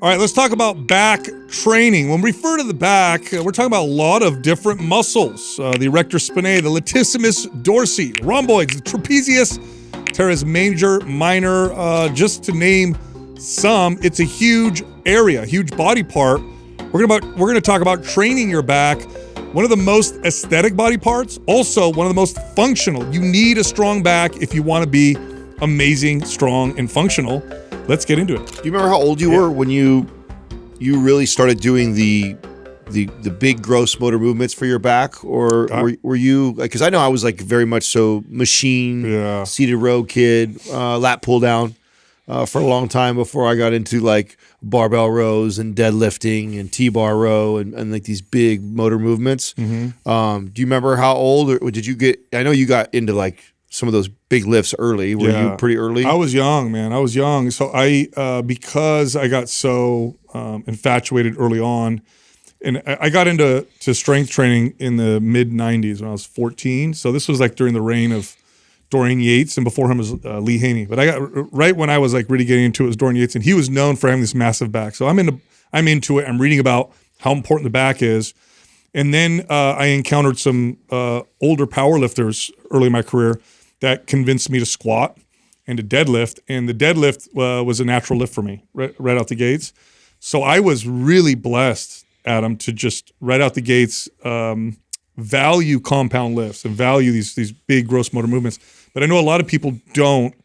All right, let's talk about back training. When we refer to the back, we're talking about a lot of different muscles. The erector spinae, the latissimus dorsi, rhomboids, the trapezius, teres major, minor, just to name some. It's a huge area, huge body part. We're gonna talk about training your back. One of the most aesthetic body parts, also one of the most functional. You need a strong back if you want to be amazing, strong, and functional. Let's get into it. Do you remember how old you were when you really started doing the big gross motor movements for your back, or were you like? Because I know I was like very much so machine, seated row kid, lat pull down for a long time before I got into like barbell rows and deadlifting and T-bar row and like these big motor movements. Mm-hmm. Do you remember how old, or did you get? I know you got into like some of those big lifts early. Were you pretty early? I was young, man. I was young. So because I got so infatuated early on, and I got into strength training in the mid 90s when I was 14. So this was like during the reign of Dorian Yates, and before him was Lee Haney. But I got right when I was like really getting into it was Dorian Yates, and he was known for having this massive back. So I'm into it. I'm reading about how important the back is. And then I encountered some older powerlifters early in my career that convinced me to squat and to deadlift. And the deadlift was a natural lift for me right out the gates. So I was really blessed, Adam, to just right out the gates value compound lifts and value these big gross motor movements. But I know a lot of people don't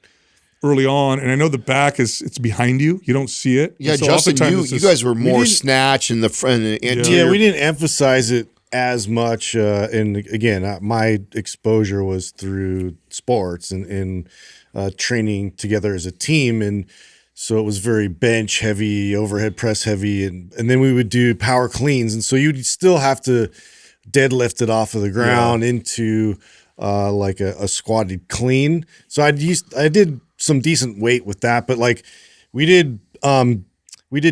early on, and I know the back it's behind you. You don't see it. Yeah, so Justin, you guys were more snatch in the front and anterior. Yeah, we didn't emphasize it as much. And again, my exposure was through sports and training together as a team. And so it was very bench heavy, overhead press heavy. And then we would do power cleans. And so you'd still have to deadlift it off of the ground into like a squatted clean. So I did some decent weight with that, but like we did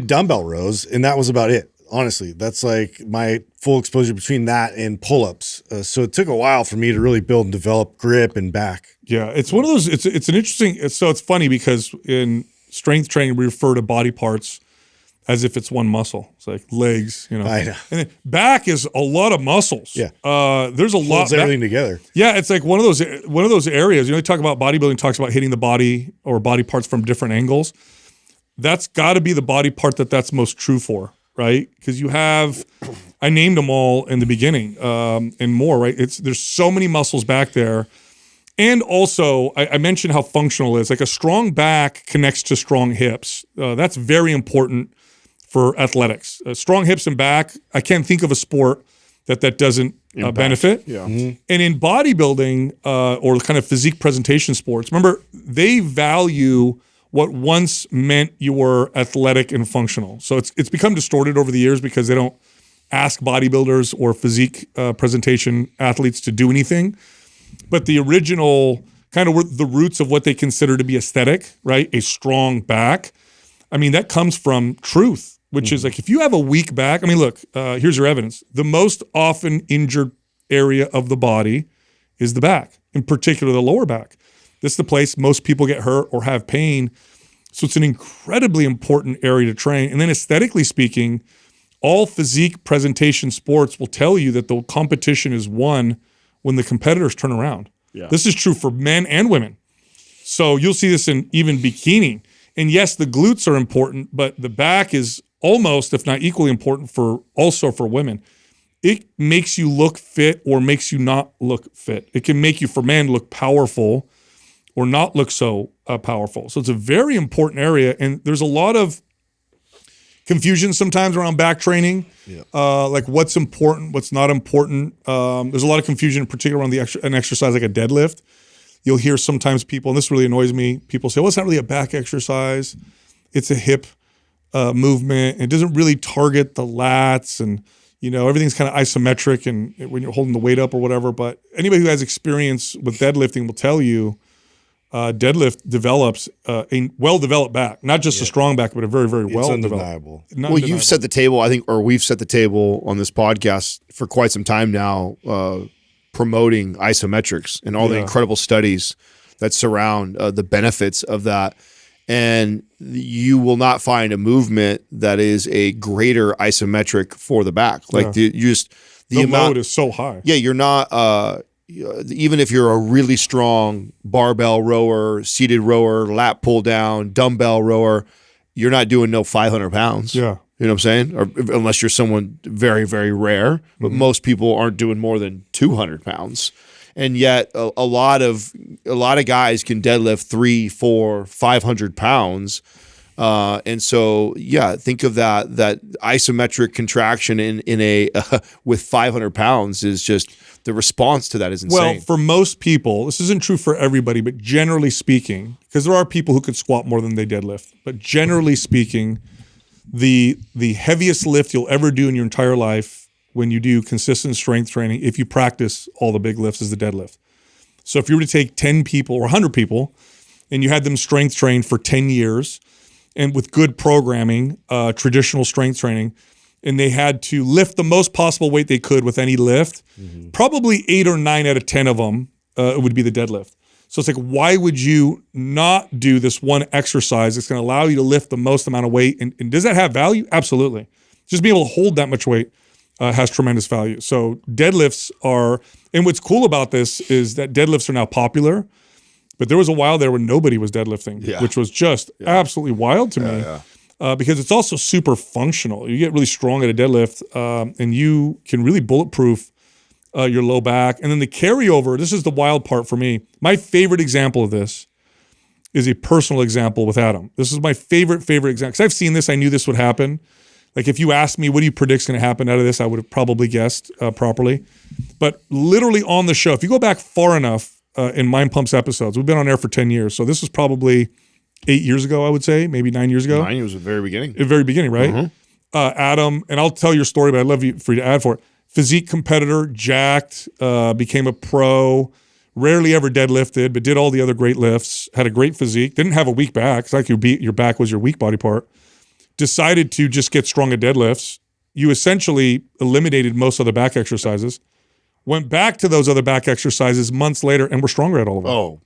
dumbbell rows, and that was about it. Honestly, that's like my full exposure between that and pull-ups. So it took a while for me to really build and develop grip and back. Yeah, it's one of those. It's an interesting. So it's funny because in strength training we refer to body parts as if it's one muscle. It's like legs, you know. I know. And then back is a lot of muscles. Yeah. There's a lot. Holds everything together. Yeah, it's like one of those areas. You know, you talk about bodybuilding, talks about hitting the body or body parts from different angles. That's got to be the body part that's most true for, right? Because you have, I named them all in the beginning, and more, right? There's so many muscles back there. And also, I mentioned how functional it is. Like a strong back connects to strong hips. That's very important for athletics. Strong hips and back, I can't think of a sport that doesn't benefit. Yeah. Mm-hmm. And in bodybuilding or kind of physique presentation sports, remember, they value what once meant you were athletic and functional. So it's become distorted over the years because they don't ask bodybuilders or physique presentation athletes to do anything. But the original kind of were the roots of what they consider to be aesthetic, right? A strong back. I mean, that comes from truth, which is like if you have a weak back, I mean, look, here's your evidence. The most often injured area of the body is the back, in particular the lower back. This is the place most people get hurt or have pain. So it's an incredibly important area to train. And then aesthetically speaking, all physique presentation sports will tell you that the competition is won when the competitors turn around. Yeah. This is true for men and women. So you'll see this in even bikini. And yes, the glutes are important, but the back is almost, if not equally important also for women. It makes you look fit or makes you not look fit. It can make you, for men, look powerful or not look so powerful. So it's a very important area. And there's a lot of confusion sometimes around back training, like what's important, what's not important. There's a lot of confusion, in particular around an exercise like a deadlift. You'll hear sometimes people, and this really annoys me, people say, well, it's not really a back exercise. It's a hip movement. It doesn't really target the lats, and everything's kind of isometric and when you're holding the weight up or whatever. But anybody who has experience with deadlifting will tell you deadlift develops a well-developed back, not just a strong back, but a very, very well-developed. Undeniable. Well, you've set the table, I think, or we've set the table on this podcast for quite some time now, promoting isometrics and all the incredible studies that surround the benefits of that. and you will not find a movement that is a greater isometric for the back. Like the amount, load is so high. Yeah, you're not even if you're a really strong barbell rower, seated rower, lat pull down, dumbbell rower, you're not doing no 500 pounds. Yeah. You know what I'm saying? Or unless you're someone very, very rare, but most people aren't doing more than 200 pounds. And yet a lot of guys can deadlift 300, 400, 500 pounds. And so, yeah, think of that isometric contraction in a with 500 pounds is just, the response to that is insane. Well, for most people, this isn't true for everybody, but generally speaking, because there are people who could squat more than they deadlift, but generally speaking, the heaviest lift you'll ever do in your entire life when you do consistent strength training, if you practice all the big lifts, is the deadlift. So if you were to take 10 people or 100 people and you had them strength train for 10 years and with good programming, traditional strength training, and they had to lift the most possible weight they could with any lift, probably 8 or 9 out of 10 of them would be the deadlift. So it's like, why would you not do this one exercise that's going to allow you to lift the most amount of weight? And does that have value? Absolutely. Just being able to hold that much weight has tremendous value. So deadlifts are, and what's cool about this is that deadlifts are now popular, but there was a while there when nobody was deadlifting, which was just absolutely wild to me. Because it's also super functional. You get really strong at a deadlift, and you can really bulletproof your low back. And then the carryover, this is the wild part for me. My favorite example of this is a personal example with Adam. This is my favorite example. Because I've seen this, I knew this would happen. Like if you asked me, what do you predict is going to happen out of this, I would have probably guessed properly. But literally on the show, if you go back far enough in Mind Pump's episodes, we've been on air for 10 years. So this was probably 8 years ago, I would say, maybe 9 years ago. 9 years was the very beginning. At the very beginning, right? Adam, and I'll tell your story, but I'd love for you to add for it. Physique competitor, jacked, became a pro, rarely ever deadlifted, but did all the other great lifts, had a great physique, didn't have a weak back. It's like your back was your weak body part. Decided to just get strong at deadlifts. You essentially eliminated most of the back exercises. Went back to those other back exercises months later and were stronger at all of them. Oh,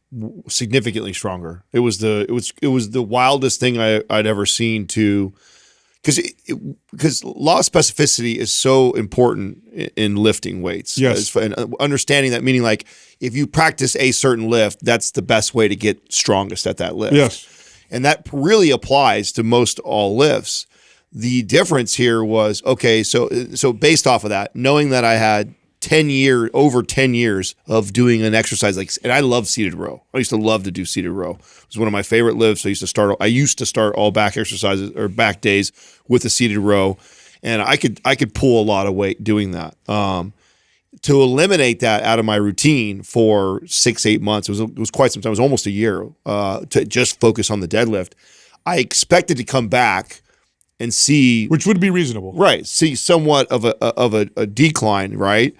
significantly stronger. It was the wildest thing I'd ever seen because law of specificity is so important in lifting weights. Yes. And understanding that, meaning like if you practice a certain lift, that's the best way to get strongest at that lift. Yes. And that really applies to most all lifts. The difference here was, okay, so based off of that, knowing that I had over 10 years of doing an exercise and I love seated row. I used to love to do seated row. It was one of my favorite lifts. I used to start all back exercises or back days with a seated row, and I could pull a lot of weight doing that. To eliminate that out of my routine for 6-8 months, it was quite some time. It was almost a year to just focus on the deadlift. I expected to come back and see, which would be reasonable, right? See somewhat of a decline, right?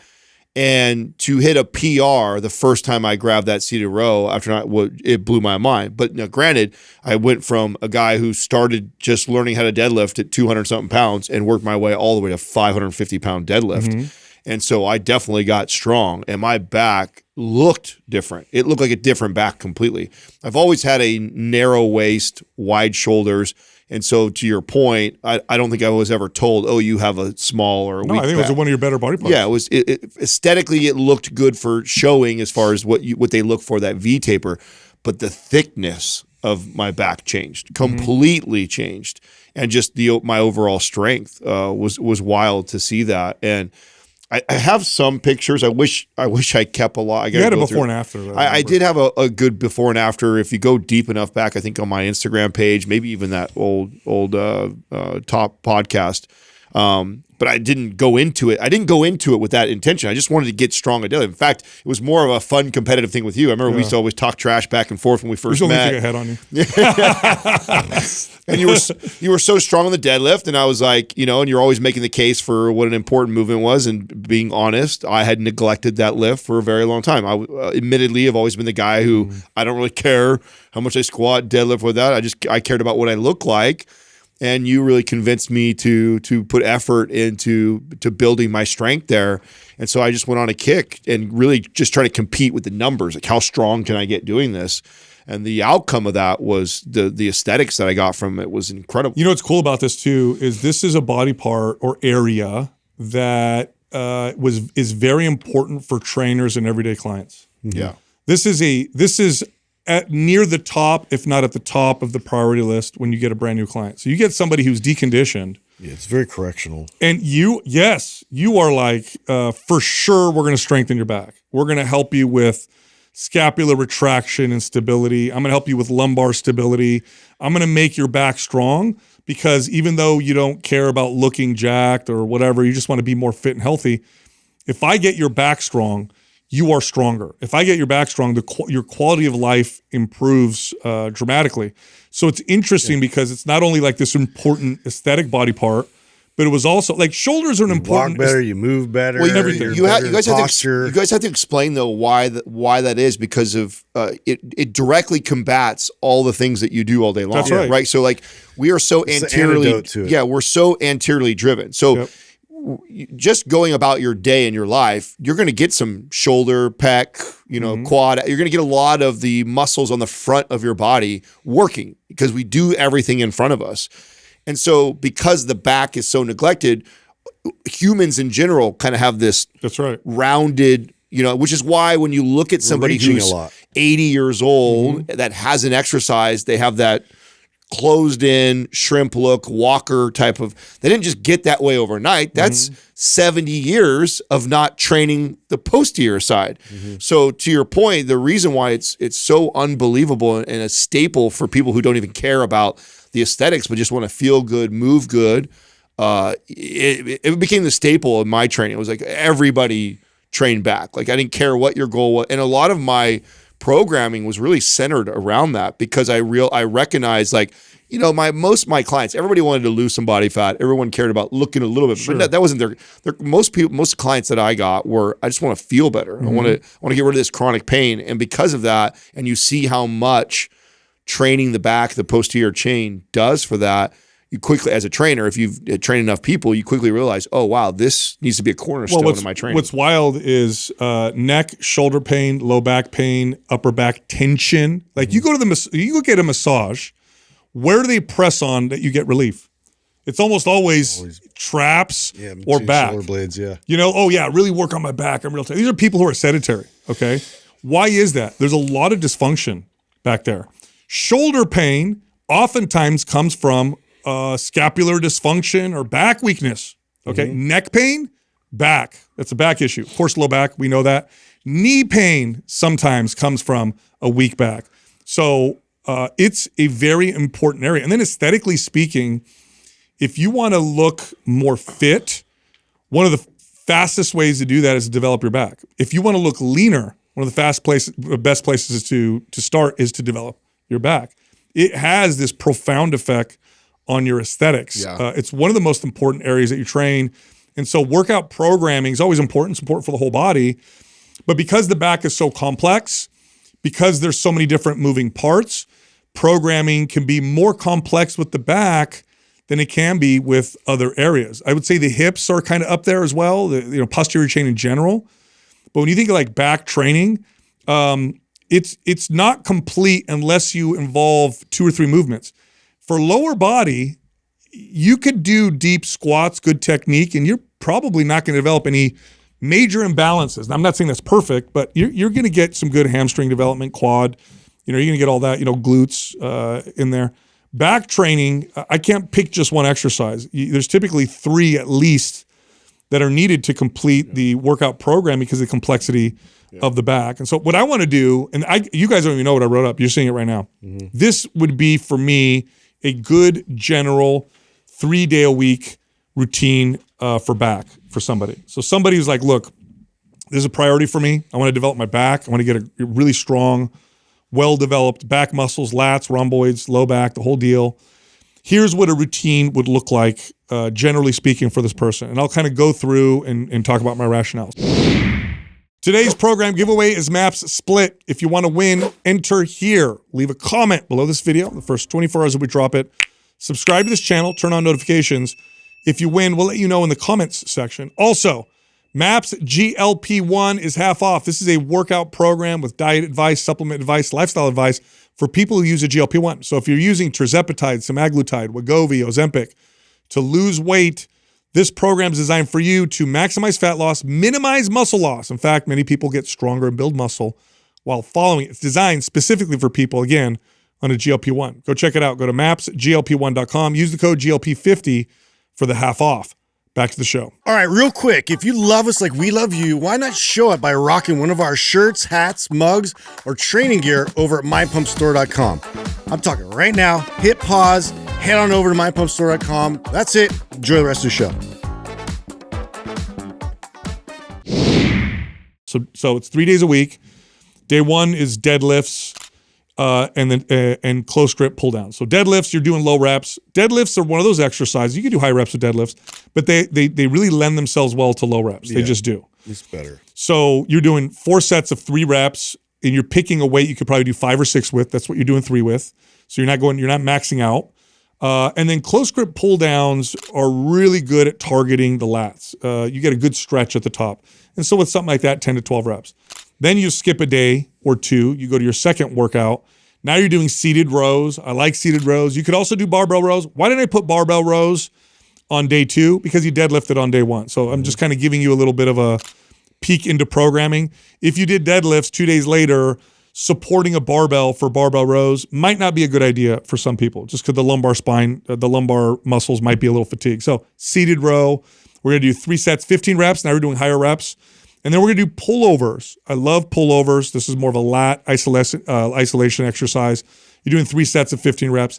And to hit a PR the first time I grabbed that seated row it blew my mind. But now, granted, I went from a guy who started just learning how to deadlift at 200 something pounds and worked my way all the way to 550 pound deadlift. And so I definitely got strong, and my back looked different. It looked like a different back completely. I've always had a narrow waist, wide shoulders. And so to your point, I don't think I was ever told, oh, you have a small or a weak I think back. it was one of your better body parts. Yeah, it was aesthetically it looked good for showing as far as what they look for, that V taper, but the thickness of my back changed, completely changed. And just my overall strength was wild to see that. And I have some pictures. I wish I kept a lot. You had a before and after. I did have a good before and after. If you go deep enough back, I think on my Instagram page, maybe even that old top podcast. But I didn't go into it. I didn't go into it with that intention. I just wanted to get strong at deadlift. In fact, it was more of a fun competitive thing with you. I remember we used to always talk trash back and forth when we first met. We still think a head on you. And you were so strong on the deadlift, and I was like, and you're always making the case for what an important movement was. And being honest, I had neglected that lift for a very long time. I admittedly have always been the guy who I don't really care how much I squat, deadlift with that. I cared about what I look like. And you really convinced me to put effort into building my strength there. And so I just went on a kick and really just try to compete with the numbers. Like, how strong can I get doing this? And the outcome of that was the aesthetics that I got from it was incredible. You know what's cool about this too is this is a body part or area that is very important for trainers and everyday clients. Yeah. This is at near the top, if not at the top of the priority list when you get a brand new client. So you get somebody who's deconditioned. Yeah, it's very correctional. And you are like, for sure, we're going to strengthen your back. We're going to help you with scapular retraction and stability. I'm going to help you with lumbar stability. I'm going to make your back strong because even though you don't care about looking jacked or whatever, you just want to be more fit and healthy. If I get your back strong, you are stronger. If I get your back strong, your quality of life improves dramatically. So it's interesting because it's not only like this important aesthetic body part, but it was also like shoulders are an important. Walk better, you move better. Well, everything. You guys have to explain though why that is because of it directly combats all the things that you do all day long. That's right. Right. So like we are so It's anteriorly, to it. yeah, we're so anteriorly driven. So just going about your day and your life, you're going to get some shoulder, pec, quad. You're going to get a lot of the muscles on the front of your body working because we do everything in front of us. And so because the back is so neglected, humans in general kind of have this rounded, which is why when you look at somebody who's 80 years old that hasn't exercised, they have that closed in shrimp look, walker type of, they didn't just get that way overnight. That's 70 years of not training the posterior side. So to your point, the reason why it's so unbelievable and a staple for people who don't even care about the aesthetics, but just want to feel good, move good. It became the staple in my training. It was like everybody trained back. Like I didn't care what your goal was. And a lot of my programming was really centered around that because I recognized like, most of my clients, everybody wanted to lose some body fat. Everyone cared about looking a little bit, but that wasn't their most clients that I got were, I just want to feel better. I want to get rid of this chronic pain. And because of that, and you see how much training the back, the posterior chain does for that, you quickly, as a trainer, if you've trained enough people, you quickly realize, oh, wow, this needs to be a cornerstone of my training. What's wild is neck, shoulder pain, low back pain, upper back tension. Like you go get a massage, where do they press on that you get relief? It's almost always traps or back. Shoulder blades, really work on my back. I'm real tired. These are people who are sedentary, okay? Why is that? There's a lot of dysfunction back there. Shoulder pain oftentimes comes from scapular dysfunction or back weakness. Okay. Neck pain, back. That's a back issue. Of course, low back, we know that. Knee pain sometimes comes from a weak back. So it's a very important area. And then aesthetically speaking, if you want to look more fit, one of the fastest ways to do that is to develop your back. If you want to look leaner, one of the best places to start is to develop your back. It has this profound effect on your aesthetics. It's one of the most important areas that you train. And so workout programming is always important. It's important for the whole body. But because the back is so complex, because there's so many different moving parts, programming can be more complex with the back than it can be with other areas. I would say the hips are kind of up there as well, the posterior chain in general. But when you think of like back training, it's not complete unless you involve 2 or 3 movements. For lower body, you could do deep squats, good technique, and you're probably not going to develop any major imbalances. And I'm not saying that's perfect, but you're going to get some good hamstring development, quad. You're going to get all that, glutes in there. Back training, I can't pick just one exercise. There's typically 3 at least that are needed to complete the workout program because of the complexity of the back. And so what I want to do, and you guys don't even know what I wrote up. You're seeing it right now. This would be for me a good general 3-day-a-week routine for back for somebody. So somebody who's like, look, this is a priority for me. I want to develop my back. I want to get a really strong, well-developed back muscles, lats, rhomboids, low back, the whole deal. Here's what a routine would look like, generally speaking, for this person. And I'll kind of go through and talk about my rationales. Today's program giveaway is Maps Split. If you want to win, enter here. Leave a comment below this video. The first 24 hours that we drop it. Subscribe to this channel. Turn on notifications. If you win, we'll let you know in the comments section. Also, Maps GLP-1 is half off. This is a workout program with diet advice, supplement advice, lifestyle advice for people who use a GLP-1. So if you're using tirzepatide, semaglutide, Wegovy, Ozempic to lose weight, this program is designed for you to maximize fat loss, minimize muscle loss. In fact, many people get stronger and build muscle while following it. It's designed specifically for people, again, on a GLP-1. Go check it out. Go to mapsglp1.com. Use the code GLP50 for the half off. Back to the show. All right, real quick. If you love us like we love you, why not show it by rocking one of our shirts, hats, mugs, or training gear over at mypumpstore.com. I'm talking right now. Hit pause. Head on over to mypumpstore.com. That's it. Enjoy the rest of the show. So it's 3 days a week. Day one is deadlifts and close grip pull down. So deadlifts, you're doing low reps. Deadlifts are one of those exercises. You can do high reps with deadlifts, but they really lend themselves well to low reps. They just do. It's better. So you're doing 4 sets of 3 reps, and you're picking a weight you could probably do 5 or 6 with. That's what you're doing 3 with. So you're not maxing out. And then close grip pull downs are really good at targeting the lats. You get a good stretch at the top. And so with something like that, 10 to 12 reps. Then you skip a day or 2. You go to your second workout. Now you're doing seated rows. I like seated rows. You could also do barbell rows. Why did I put barbell rows on day 2? Because you deadlifted on day 1. So I'm just kind of giving you a little bit of a peek into programming. If you did deadlifts 2 days later, supporting a barbell for barbell rows might not be a good idea for some people, just because the lumbar spine, the lumbar muscles might be a little fatigued. So seated row, we're going to do 3 sets, 15 reps. Now we're doing higher reps. And then we're going to do pullovers. I love pullovers. This is more of a lat isolation exercise. You're doing 3 sets of 15 reps.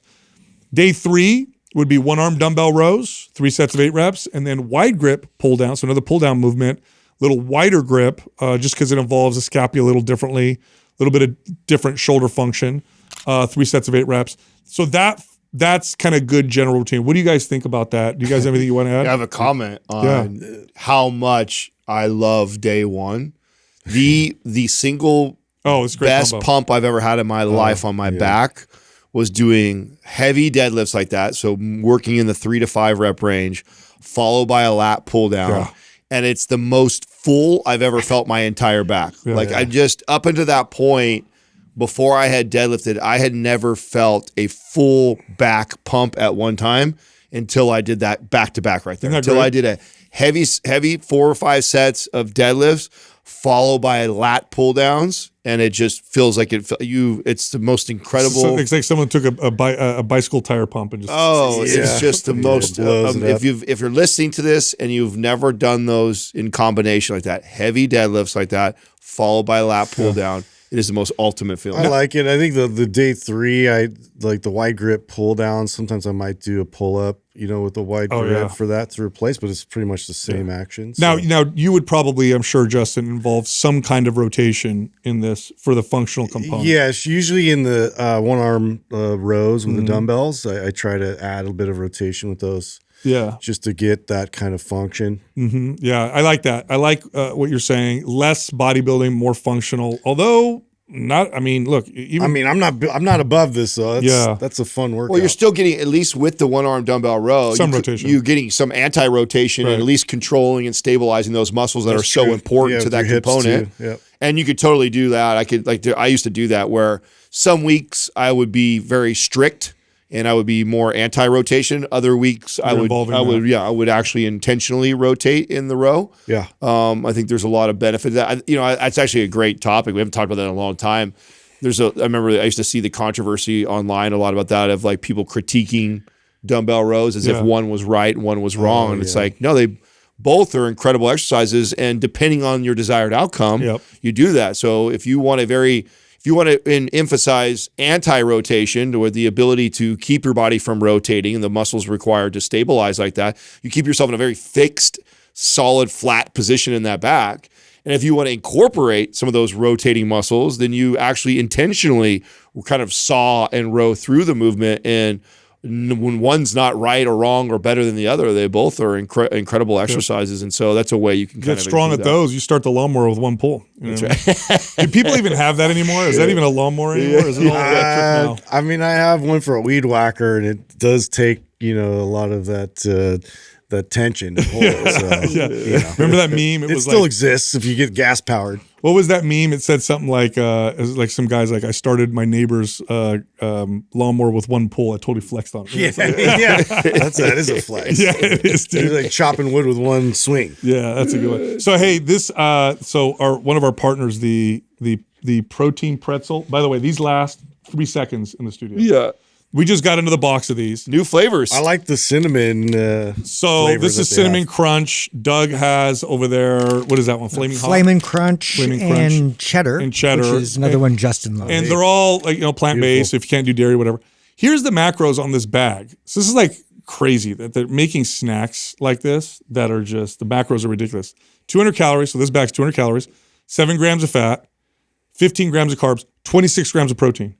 Day 3 would be 1-arm dumbbell rows, 3 sets of 8 reps, and then wide grip pull down. So another pull down movement, little wider grip, just because it involves the scapula a little differently, a little bit of different shoulder function, 3 sets of 8 reps. So that's kind of good general routine. What do you guys think about that? Do you guys have anything you want to add? I have a comment on how much I love day 1. The single it's great best combo. pump I've ever had in my life on my back was doing heavy deadlifts like that. So working in the 3 to 5 rep range, followed by a lat pull down. Yeah. And it's the most full I've ever felt my entire back. I just, up until that point, before I had deadlifted, I had never felt a full back pump at one time until I did that back to back right there. Until I did a heavy 4 or 5 sets of deadlifts followed by lat pull downs, and it just feels like it's the most incredible. So it's like someone took a bicycle tire pump and just. It's just the most. If you're listening to this and you've never done those in combination like that, heavy deadlifts like that followed by lat pull down. It is the most ultimate feeling. I like it. I think the day 3, I like the wide grip pull down. Sometimes I might do a pull up, with the wide grip for that to replace, but it's pretty much the same action. So. Now you would probably, I'm sure, Justin, involve some kind of rotation in this for the functional component. Yes, usually in the 1-arm rows with the dumbbells, I try to add a bit of rotation with those. Yeah. Just to get that kind of function. Mm-hmm. Yeah, I like that. I like what you're saying. Less bodybuilding, more functional. Although not, I mean, look. I'm not above this, so that's a fun workout. Well, you're still getting, at least with the 1-arm dumbbell row, some rotation. You're getting some anti-rotation and at least controlling and stabilizing those muscles that are so important to that component. Yep. And you could totally do that. I used to do that where some weeks I would be very strict and I would be more anti-rotation. Other weeks I would actually intentionally rotate in the row. Yeah. I think there's a lot of benefit to that. It's actually a great topic. We haven't talked about that in a long time. I remember I used to see the controversy online a lot about that, of like people critiquing dumbbell rows as if one was right and one was wrong. And it's like, no, they both are incredible exercises, and depending on your desired outcome, you do that. So if you want to emphasize anti-rotation, or the ability to keep your body from rotating and the muscles required to stabilize like that, you keep yourself in a very fixed, solid, flat position in that back. And if you want to incorporate some of those rotating muscles, then you actually intentionally kind of saw and row through the movement. And when one's not right or wrong or better than the other, they both are incredible exercises. And so that's a way you can kind of get strong at those. You start the lawnmower with one pull. That's right. Do people even have that anymore? Is that even a lawnmower anymore? Is it all electric now? I mean, I have one for a weed whacker, and it does take, a lot of that tension to pull. So, Remember that meme? It still exists if you get gas powered. What was that meme? It said something like, it was like some guys like, I started my neighbor's lawnmower with one pull. I totally flexed on it. Yeah, that is a flex. Yeah, it is, dude. It's like chopping wood with one swing. Yeah, that's a good one. So hey, one of our partners, the protein pretzel. By the way, these last 3 seconds in the studio. Yeah. We just got into the box of these. New flavors. I like the cinnamon. So this is Cinnamon Crunch. Doug has over there, what is that one? Flaming Hot? Flamin' Crunch and cheddar. And cheddar. Which is another one Justin loves. And they're all like, plant-based. If you can't do dairy, whatever. Here's the macros on this bag. So this is like crazy that they're making snacks like this that are just, the macros are ridiculous. 200 calories. So this bag's 200 calories, 7 grams of fat, 15 grams of carbs, 26 grams of protein.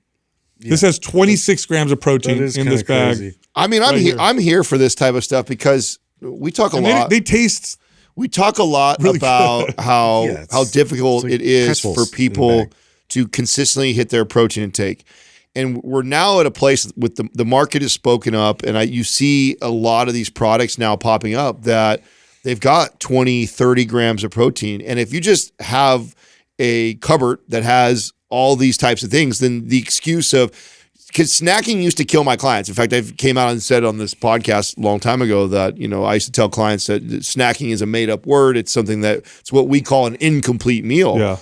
Yeah. This has 26 grams of protein in this bag. Crazy. I mean, I'm here for this type of stuff because we talk a lot. They taste. We talk a lot really about how difficult it is for people to consistently hit their protein intake. And we're now at a place with the market is spoken up, and you see a lot of these products now popping up that they've got 20, 30 grams of protein. And if you just have a cupboard that has all these types of things, then the excuse of, because snacking used to kill my clients. In fact, I came out and said on this podcast a long time ago that, I used to tell clients that snacking is a made up word. It's something it's what we call an incomplete meal. Yeah.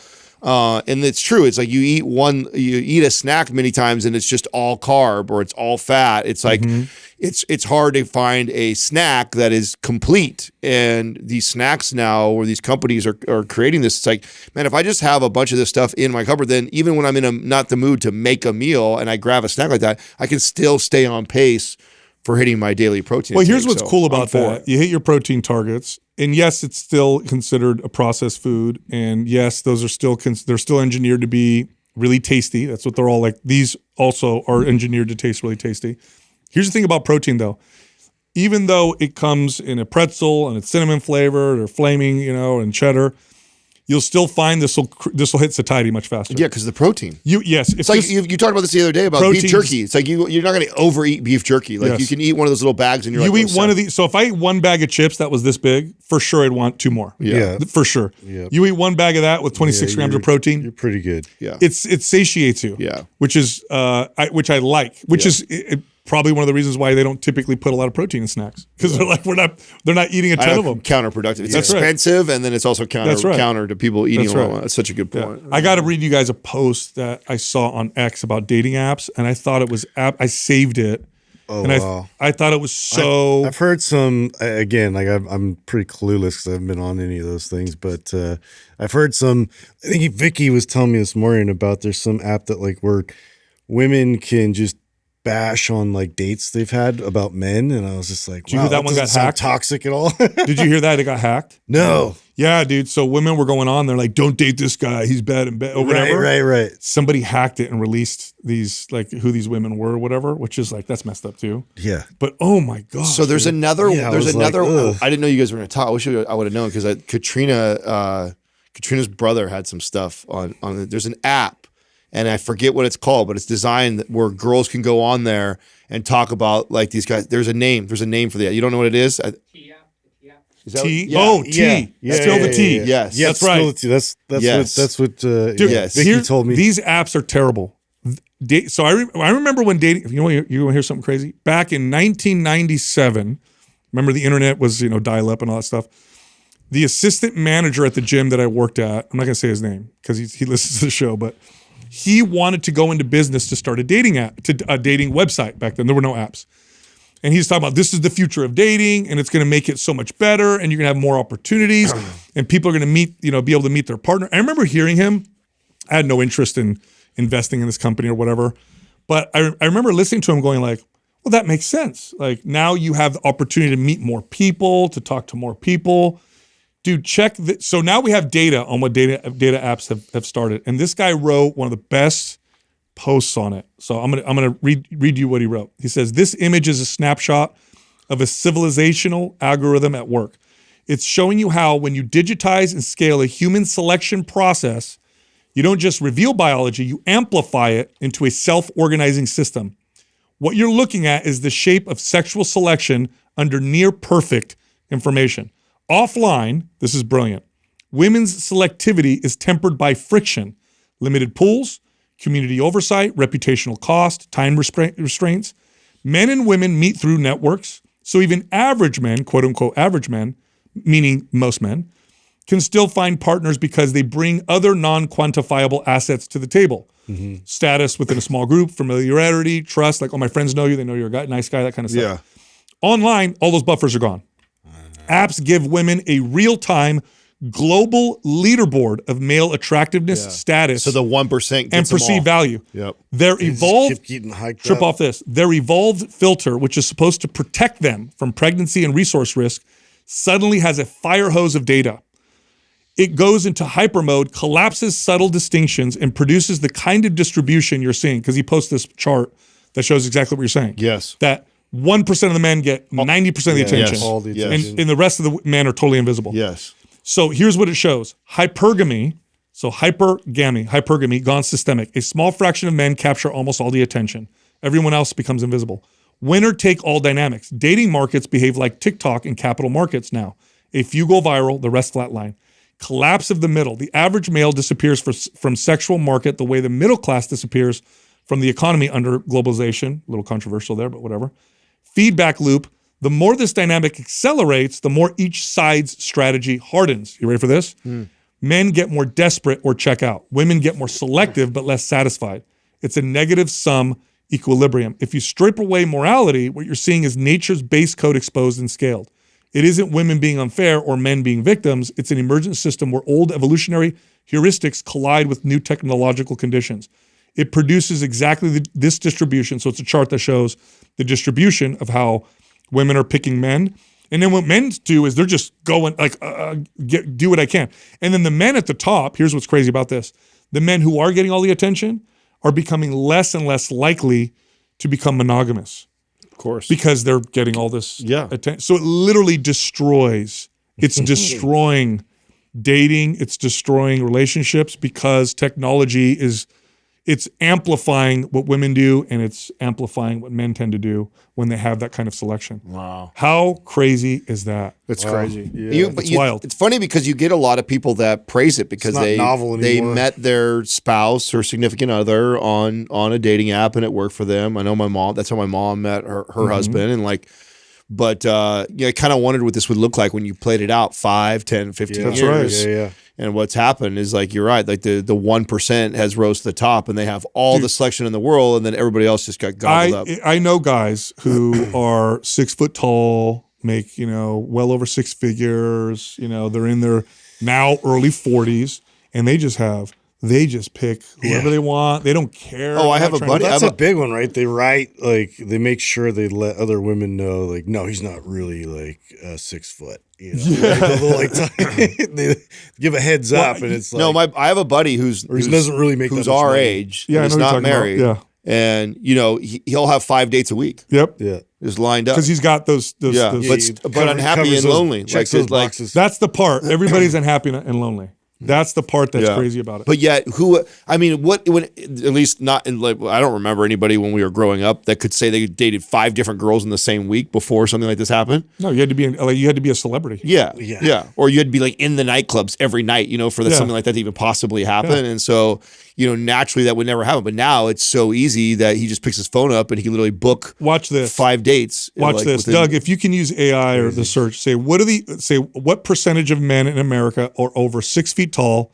And it's true. It's like you eat a snack many times and it's just all carb or it's all fat. It's like, it's hard to find a snack that is complete. And these snacks now, or these companies are creating this. It's like, man, if I just have a bunch of this stuff in my cupboard, then even when I'm in not the mood to make a meal and I grab a snack like that, I can still stay on pace for hitting my daily protein. Well, here's what's cool about that. You hit your protein targets. And yes, it's still considered a processed food. And yes, those are they're still engineered to be really tasty. That's what they're all like. These also are engineered to taste really tasty. Here's the thing about protein though. Even though it comes in a pretzel and it's cinnamon flavored or flaming, and cheddar, you'll still find this will hit satiety much faster. Yeah, because the protein. It's like you talked about this the other day about beef jerky. It's like you're not going to overeat beef jerky. Like you can eat one of those little bags and you eat one of these. So if I ate one bag of chips that was this big, for sure I'd want 2 more. Yeah. For sure. Yeah. You eat one bag of that with 26 grams of protein. You're pretty good. Yeah. It satiates you. Yeah. Which is which I like. Which is probably one of the reasons why they don't typically put a lot of protein in snacks, because they're like they're not eating a ton of them. Counterproductive. It's expensive, and then it's also counter to people eating a lot. That's such a good point. I got to read you guys a post that I saw on X about dating apps, and I thought it was I saved it. Oh, and wow. I thought it was so. I've heard some, again, like I'm pretty clueless because I haven't been on any of those things, but I've heard some. I think Vicky was telling me this morning about there's some app that like where women can just bash on like dates they've had about men, and I was just like, did you hear that one got hacked? Toxic at all? Did you hear that it got hacked? No. Yeah, dude. So women were going on. They're like, "Don't date this guy. He's bad in bed," or whatever. Right. Somebody hacked it and released these like who these women were, or whatever. Which is like that's messed up too. Yeah. But oh my god. So there's another. Yeah, there's another. Like, I didn't know you guys were going to talk. I wish I would have known because Katrina's brother had some stuff on. There's an app, and I forget what it's called, but it's designed where girls can go on there and talk about like these guys. There's a name for that. You don't know what it is? Is that T. Yeah. Oh, T. Yeah. Still the T. Yes. Yeah, that's right. That's what Dude, Vicky told me. These apps are terrible. So I remember when dating. You want to hear something crazy? Back in 1997, remember the internet was dial up and all that stuff. The assistant manager at the gym that I worked at, I'm not going to say his name because he listens to the show, but he wanted to go into business to start a dating app, a dating website. Back then, there were no apps. And he's talking about this is the future of dating, and it's going to make it so much better, and you're going to have more opportunities, and people are going to be able to meet their partner. I remember hearing him. I had no interest in investing in this company or whatever, but I remember listening to him going like, well, that makes sense. Like now you have the opportunity to meet more people, to talk to more people. Dude, check this. So now we have data on what data apps have started, and this guy wrote one of the best posts on it. So I'm gonna read you what he wrote. He says, "This image is a snapshot of a civilizational algorithm at work. It's showing you how when you digitize and scale a human selection process, you don't just reveal biology, you amplify it into a self-organizing system. What you're looking at is the shape of sexual selection under near perfect information. Offline," this is brilliant, Women's selectivity is tempered by friction, limited pools, community oversight, reputational cost, time restraints. Men and women meet through networks, so even average men, quote unquote average men, meaning most men, can still find partners because they bring other non-quantifiable assets to the table. Status within a small group, familiarity, trust, like, oh, my friends know you, they know you're a guy, nice guy, that kind of stuff. Online, all those buffers are gone. Apps give women a real-time global leaderboard of male attractiveness, status, So the 1% and perceived value. Yep. Their evolved, getting hiked trip up. off this, their evolved filter, which is supposed to protect them from pregnancy and resource risk, suddenly has a fire hose of data. It goes into hyper mode, collapses subtle distinctions, and produces the kind of distribution you're seeing. Because he posts this chart that shows exactly what you're saying. Yes. That 1% of the men get 90% of the attention. Yes. All the attention. And the rest of the men are totally invisible. Yes. So here's what it shows. Hypergamy, hypergamy gone systemic. A small fraction of men capture almost all the attention. Everyone else becomes invisible. Winner take all dynamics. Dating markets behave like TikTok and capital markets now. A few go viral, the rest flatline. Collapse of the middle. The average male disappears from sexual market the way the middle class disappears from the economy under globalization. A little controversial there, but whatever. Feedback loop. The more this dynamic accelerates, the more each side's strategy hardens. You ready for this? Men get more desperate or check out. Women get more selective but less satisfied. It's a negative sum equilibrium. If you strip away morality, what you're seeing is nature's base code exposed and scaled. It isn't women being unfair or men being victims. It's an emergent system where old evolutionary heuristics collide with new technological conditions. It produces exactly this distribution. So it's a chart that shows the distribution of how women are picking men. And then what men do is they're just going like, do what I can. And then the men at the top, here's what's crazy about this. The men who are getting all the attention are becoming less and less likely to become monogamous. Of course. Because they're getting all this attention. So it literally destroys. It's destroying dating. It's destroying relationships because technology it's amplifying what women do and it's amplifying what men tend to do when they have that kind of selection. Wow. How crazy is that? That's crazy. Yeah. It's wild. It's funny because you get a lot of people that praise it because not novel they anymore. met their spouse or significant other on a dating app and it worked for them. I know my mom, that's how my mom met her husband and like, but I kind of wondered what this would look like when you played it out 5, 10, 15 That's years. right. Yeah. And what's happened is like, you're right, like the 1% has rose to the top and they have all the selection in the world and then everybody else just got gobbled up. I know guys who are 6 foot tall, make, well over 6 figures, they're in their now early 40s and they just pick whoever they want. They don't care. Oh, I have a buddy. That's a big one, right? They write, like, they make sure they let other women know, like, no, he's not really, like, 6 foot. They give a heads up, and it's like... No, I have a buddy who's doesn't really make who's that much our money. age Yeah, and I is know what not you're talking married. about. And, he'll have 5 dates a week. Yep. Yeah. Just lined up. Because he's got those but unhappy covers and those- lonely. checks Like, those like, boxes. That's the part. Everybody's unhappy and lonely. That's the part that's crazy about it. But yet, at least not in, like, I don't remember anybody when we were growing up that could say they dated 5 different girls in the same week before something like this happened. No, you had to be a celebrity. Yeah. Or you had to be like in the nightclubs every night, for something like that to even possibly happen. And so, naturally that would never happen. But now it's so easy that he just picks his phone up and he can literally book Watch this. 5 dates. Watch this, Doug. If you can use AI or the search, say what percentage of men in America are over 6 feet tall,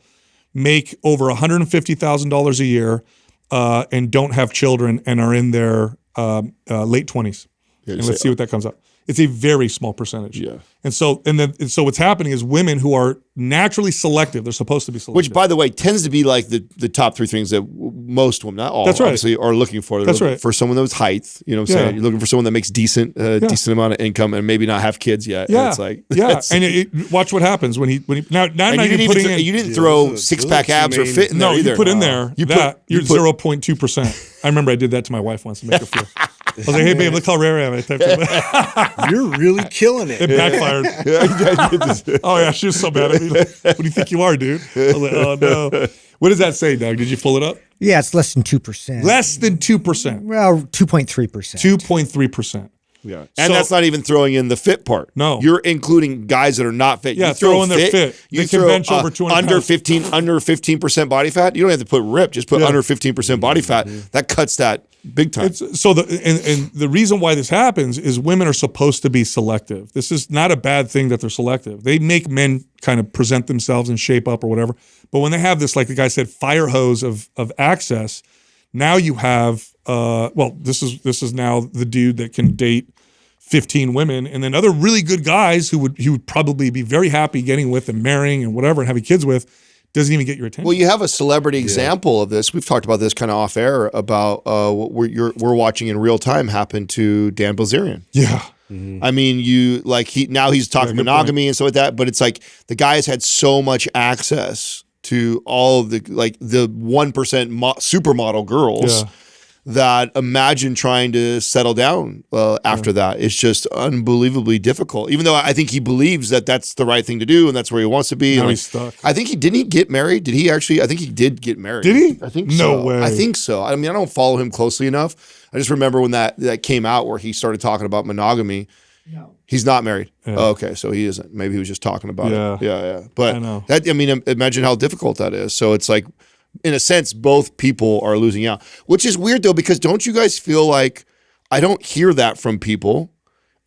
make over $150,000 a year, and don't have children and are in their late 20s, and let's see what that comes up. It's a very small percentage. Yeah. And so what's happening is women who are naturally selective, they're supposed to be selective. Which, by the way, tends to be like the top 3 things that most women, not all, That's right. obviously, are looking for. They're That's looking right. for someone that was height. You know what I'm saying? You're looking for someone that makes decent amount of income and maybe not have kids yet. Yeah. And it's like, and watch what happens when he now I'm not even putting in. You didn't throw 6-pack abs or fit in there either. You put in there You you're put 0.2%. I remember I did that to my wife once to make her feel. I was like, hey babe, look how rare I am. I typed it. You're really killing it. It backfired. Oh yeah, she was so mad at me. Like, what do you think you are, dude? I was like, oh no. What does that say, Doug? Did you pull it up? Yeah, it's less than 2%. Less than 2%. Well, 2.3%. 2.3%. Yeah. And that's not even throwing in the fit part. No. You're including guys that are not fit. Yeah, you throw in their fit. You They can bench over 200 under pounds. under 15% body fat. You don't have to put rip, just put under 15% body fat. That cuts that big time. So the reason why this happens is women are supposed to be selective. This is not a bad thing that they're selective. They make men kind of present themselves and shape up or whatever. But when they have this, like the guy said, fire hose of access, now you have this is now the dude that can date 15 women, and then other really good guys who would probably be very happy getting with and marrying and whatever and having kids with, doesn't even get your attention. Well, you have a celebrity example of this. We've talked about this kind of off air about what we're watching in real time happen to Dan Bilzerian. Yeah. I mean, he's talking monogamy and stuff like that, but it's like the guy has had so much access to all of the 1% supermodel girls. Yeah. That imagine trying to settle down after that. It's just unbelievably difficult. Even though I think he believes that that's the right thing to do and that's where he wants to be. Now he's stuck. I think didn't he get married? Did he actually? I think he did get married. Did he? I think no so. way. I think so. I mean, I don't follow him closely enough. I just remember when that came out where he started talking about monogamy. No. He's not married. Yeah. Oh, okay, so he isn't. Maybe he was just talking about it. Yeah. But I know. Imagine how difficult that is. So it's like, in a sense, both people are losing out, which is weird though, because don't you guys feel like I don't hear that from people,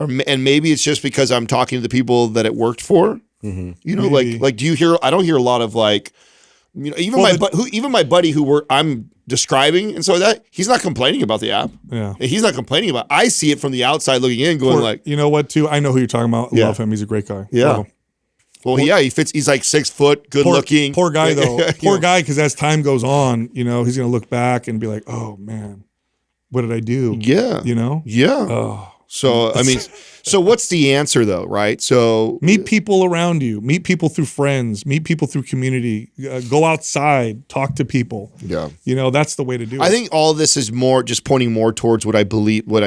and maybe it's just because I'm talking to the people that it worked for. Mm-hmm. You know, maybe. like do you hear? I don't hear a lot of even my buddy who I'm describing and so that he's not complaining about the app. Yeah, he's not complaining about. I see it from the outside looking in, going you know what? Too, I know who you're talking about. Love him. He's a great guy. Yeah. Well, he fits. He's like 6 foot, good looking. Poor guy though. Poor guy, because as time goes on, he's gonna look back and be like, "Oh man, what did I do?" Yeah, Yeah. Oh. So I mean, so what's the answer though, right? So meet people around you, meet people through friends, meet people through community, go outside, talk to people. Yeah, that's the way to do it. I think all this is more just pointing more towards what I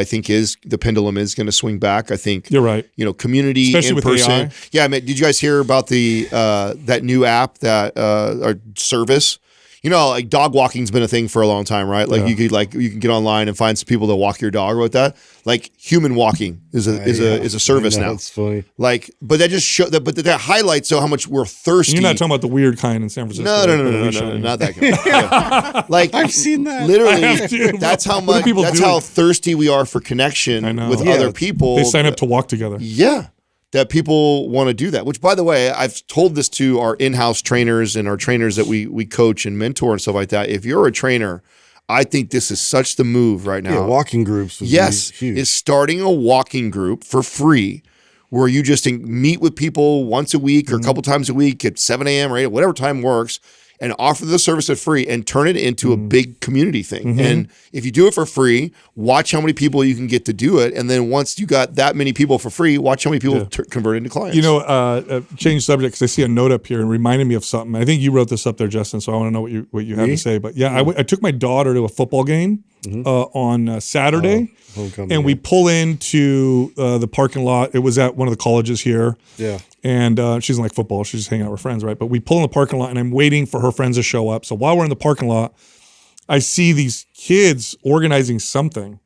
think is the pendulum is going to swing back. I think you're right. Community, especially in with person. AI. Yeah, I mean, did you guys hear about the that new app that our service? Like dog walking's been a thing for a long time, right? Like you can get online and find some people that walk your dog with that. Like human walking is a service now. That's funny. Like, but that just that highlights how much we're thirsty. You're not talking about the weird kind in San Francisco. No, not that kind. Yeah. Like I've seen that. Literally, that's how much. That's how thirsty we are for connection with other people. They sign up to walk together. Yeah. That people want to do that, which, by the way, I've told this to our in-house trainers and our trainers that we coach and mentor and stuff like that. If you're a trainer, I think this is such the move right now. Yeah, walking groups. Huge. Is starting a walking group for free where you just meet with people once a week or a couple times a week at 7 a.m. or 8, whatever time works, and offer the service for free and turn it into a big community thing. And if you do it for free, watch how many people you can get to do it. And then once you got that many people for free, watch how many people convert into clients. Change subject because I see a note up here and reminded me of something. I think you wrote this up there, Justin, so I want to know what you have to say. But yeah, I took my daughter to a football game on Saturday. And we pull into the parking lot. It was at one of the colleges here. Yeah. And she doesn't like football. She's just hanging out with friends, right? But we pull in the parking lot, and I'm waiting for her friends to show up. So while we're in the parking lot, I see these kids organizing something.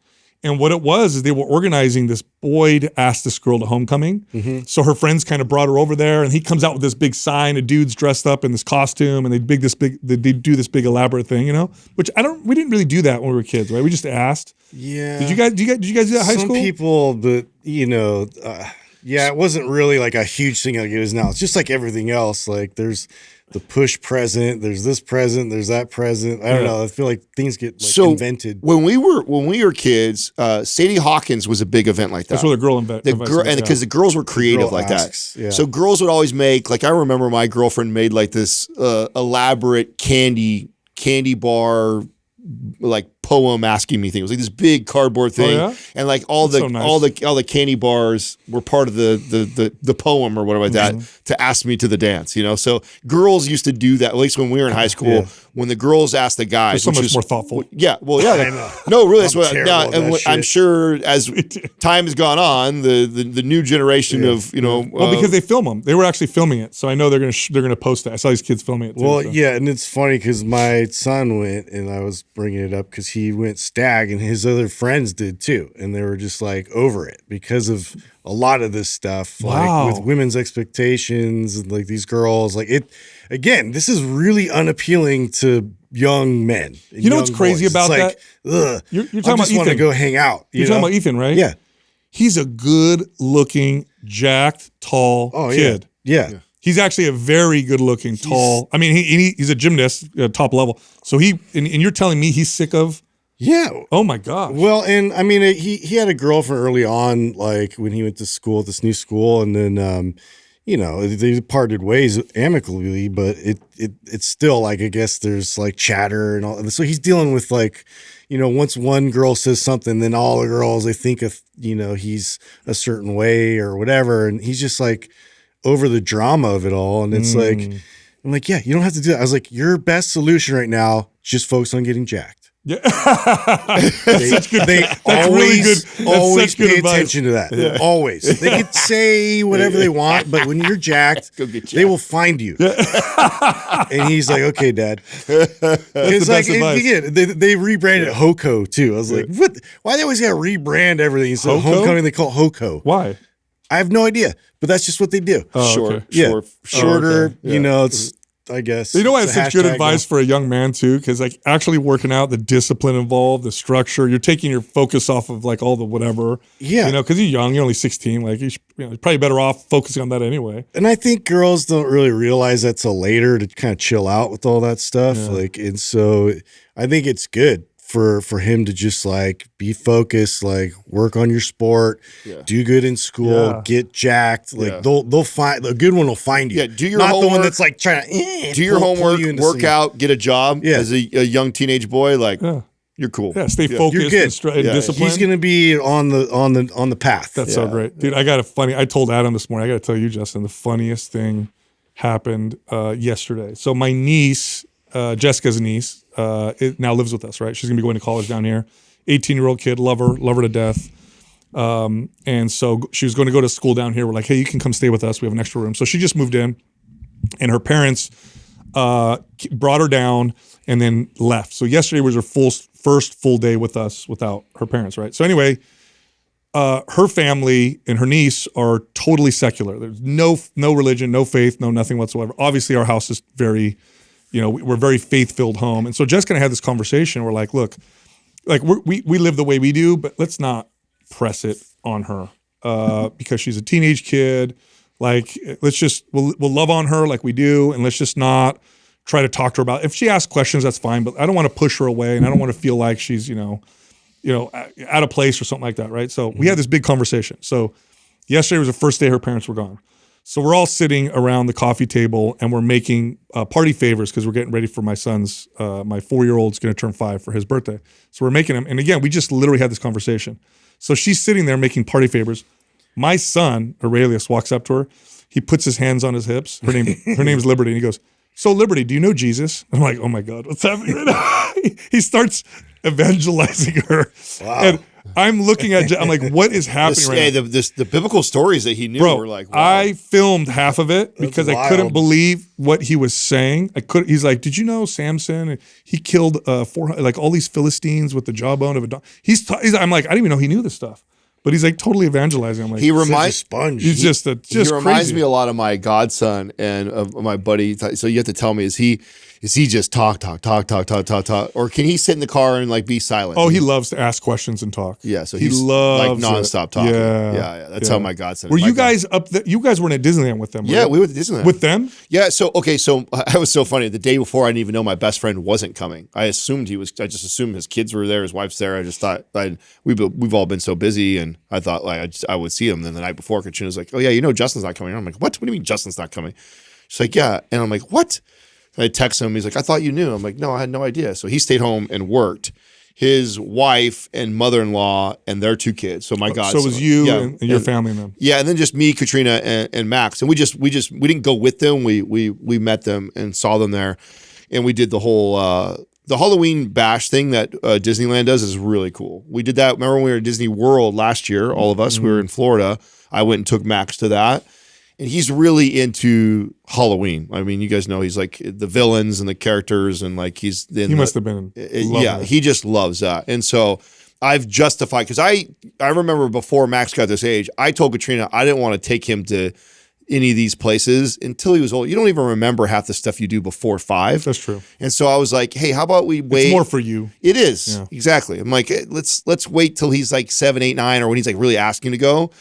And what it was is they were organizing this boy to ask this girl to homecoming. So her friends kind of brought her over there, and he comes out with this big sign. A dude's dressed up in this costume, and they do this big elaborate thing, Which we didn't really do that when we were kids, right? We just asked. Yeah. Did you guys do that in high school? Some people, but it wasn't really like a huge thing like it is now. It's just like everything else. Like there's the push present, there's this present, there's that present. I don't know. I feel like things get invented. When we were kids, Sadie Hawkins was a big event like that. That's what the girl invented. Because the girls were creative like that. Yeah. So girls would always make, like I remember my girlfriend made like this elaborate candy bar like poem asking me things. It was like this big cardboard thing, and like all the candy bars were part of the poem or whatever like that to ask me to the dance. So girls used to do that, at least when we were in high school. Yeah. When the girls asked the guys, so much more thoughtful. Yeah, well, yeah. I know. No, really. I'm sure as time has gone on, the new generation of because they film them. They were actually filming it, so I know they're gonna post it. I saw these kids filming it too. Well, yeah, and it's funny because my son went, and I was bringing it up because he went stag, and his other friends did too, and they were just like over it because of a lot of this stuff, Wow. like with women's expectations and like these girls. Like it, again, this is really unappealing to young men. You know what's crazy about that? Ugh. You're talking I about just want to Ethan. go hang out. You're talking about Ethan, right? Yeah. He's a good-looking, jacked, tall kid. Yeah. He's actually a very good-looking, tall. I mean, he's a gymnast, top level. So and you're telling me he's sick of? Yeah. Oh my gosh. Well, and I mean, he had a girlfriend early on, like when he went to school at this new school, and then they parted ways amicably, but it's still like, I guess there's like chatter and all. And so he's dealing with like, once one girl says something, then all the girls, they think of, he's a certain way or whatever, and he's just like over the drama of it all. And it's like, I'm like, yeah, you don't have to do that. I was like, your best solution right now, just focus on getting jacked. Yeah. They always pay attention to that. Yeah. Always. They could say whatever they want, but when you're jacked, they will find you. And he's like, okay, Dad. It's like, again, they rebranded it Hoko too. I was like, what? Why they always got to rebrand everything? So homecoming, they call it Hoko. Why? I have no idea, but that's just what they do. Okay. Shorter, okay. Yeah. It's, I guess. You know why it's a such good hashtag advice for a young man too? Because like actually working out, the discipline involved, the structure, you're taking your focus off of like all the whatever. Yeah. Because you're young, you're only 16. Like you're probably better off focusing on that anyway. And I think girls don't really realize that till later to kind of chill out with all that stuff. Yeah. And so I think it's good for him to just like be focused, like work on your sport, do good in school, get jacked. Like they'll find a good one will find you. Yeah, do your not homework, the one that's like trying to do your homework, work out, get a job as a young teenage boy. Like you're cool. Yeah, stay focused and disciplined. He's gonna be on the path. That's so great, dude. I told Adam this morning. I got to tell you, Justin, the funniest thing happened yesterday. So my niece, Jessica's niece, now lives with us, right? She's gonna be going to college down here. 18-year-old kid, love her to death. And so she was going to go to school down here. We're like, hey, you can come stay with us. We have an extra room. So she just moved in, and her parents brought her down and then left. So yesterday was her first full day with us without her parents, right? So anyway, her family and her niece are totally secular. There's no religion, no faith, no nothing whatsoever. Obviously, our house is very, we're a very faith-filled home. And so Jessica and I had this conversation. We're like, look, like we live the way we do, but let's not press it on her because she's a teenage kid. Like, we'll love on her like we do, and let's just not try to talk to her about it. If she asks questions, that's fine, but I don't want to push her away, and I don't want to feel like she's, out of place or something like that, right? So we had this big conversation. So yesterday was the first day her parents were gone. So we're all sitting around the coffee table, and we're making party favors because we're getting ready for my son's, my 4-year-old's going to turn 5 for his birthday. So we're making them, and again, we just literally had this conversation. So she's sitting there making party favors. My son, Aurelius, walks up to her. He puts his hands on his hips. Her name's Liberty, and he goes, so Liberty, do you know Jesus? I'm like, oh my God, what's happening right now? He starts evangelizing her. Wow. And I'm looking at, I'm like, what is happening right now? The biblical stories that he knew were like, wow. I filmed half of it because I couldn't believe what he was saying. He's like, did you know Samson? He killed 400, like all these Philistines with the jawbone of a dog. I'm like, I didn't even know he knew this stuff. But he's like totally evangelizing. I'm like, he reminds a sponge. He's just he reminds me a lot of my godson and of my buddy. So you have to tell me, is he just talk, or can he sit in the car and like be silent? Oh, he loves to ask questions and talk. Yeah, so he he's loves like nonstop talking. Yeah. That's how my godson. Were you guys up there? You guys weren't at Disneyland with them, right? Yeah, we went to Disneyland with them. Yeah. So I was so funny. The day before, I didn't even know my best friend wasn't coming. I assumed he was. I just assumed his kids were there, his wife's there. I just thought we've all been so busy, and I thought like I would see him. Then the night before, Katrina's like, "Oh yeah, Justin's not coming." I'm like, "What? What do you mean Justin's not coming?" She's like, "Yeah," and I'm like, "What?" I text him. He's like, I thought you knew. I'm like, no, I had no idea. So he stayed home and worked. His wife and mother-in-law and their 2 kids. So my God. So it was you and your family and them. Yeah, and then just me, Katrina, and Max. And we didn't go with them. We met them and saw them there, and we did the whole the Halloween bash thing that Disneyland does is really cool. We did that. Remember when we were at Disney World last year? All of us. We were in Florida. I went and took Max to that. And he's really into Halloween. I mean, you guys know he's like the villains and the characters, and like he must have been he just loves that. And so I've justified, because I remember before Max got this age, I told Katrina I didn't want to take him to any of these places until he was old. You don't even remember half the stuff you do before 5. That's true. And so I was like, hey, how about we wait? It's more for you. It is. Yeah. Exactly. I'm like, let's wait till he's like 7, 8, 9, or when he's like really asking to go.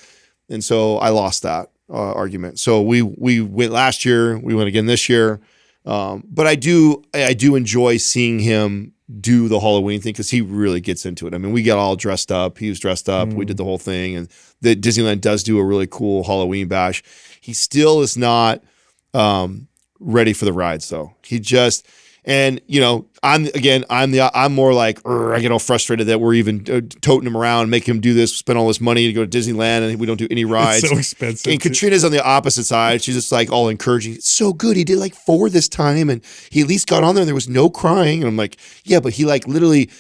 And so I lost that argument. So we went last year. We went again this year. But I do enjoy seeing him do the Halloween thing, because he really gets into it. I mean, we got all dressed up. He was dressed up. We did the whole thing. And the Disneyland does do a really cool Halloween bash. He still is not ready for the rides, though. He just, and you know, I'm more like, I get all frustrated that we're even toting him around, making him do this, spend all this money to go to Disneyland, and we don't do any rides. It's so expensive. And Katrina's on the opposite side. She's just like all encouraging. It's so good. He did like 4 this time, and he at least got on there and there was no crying. And I'm like, yeah, but he like literally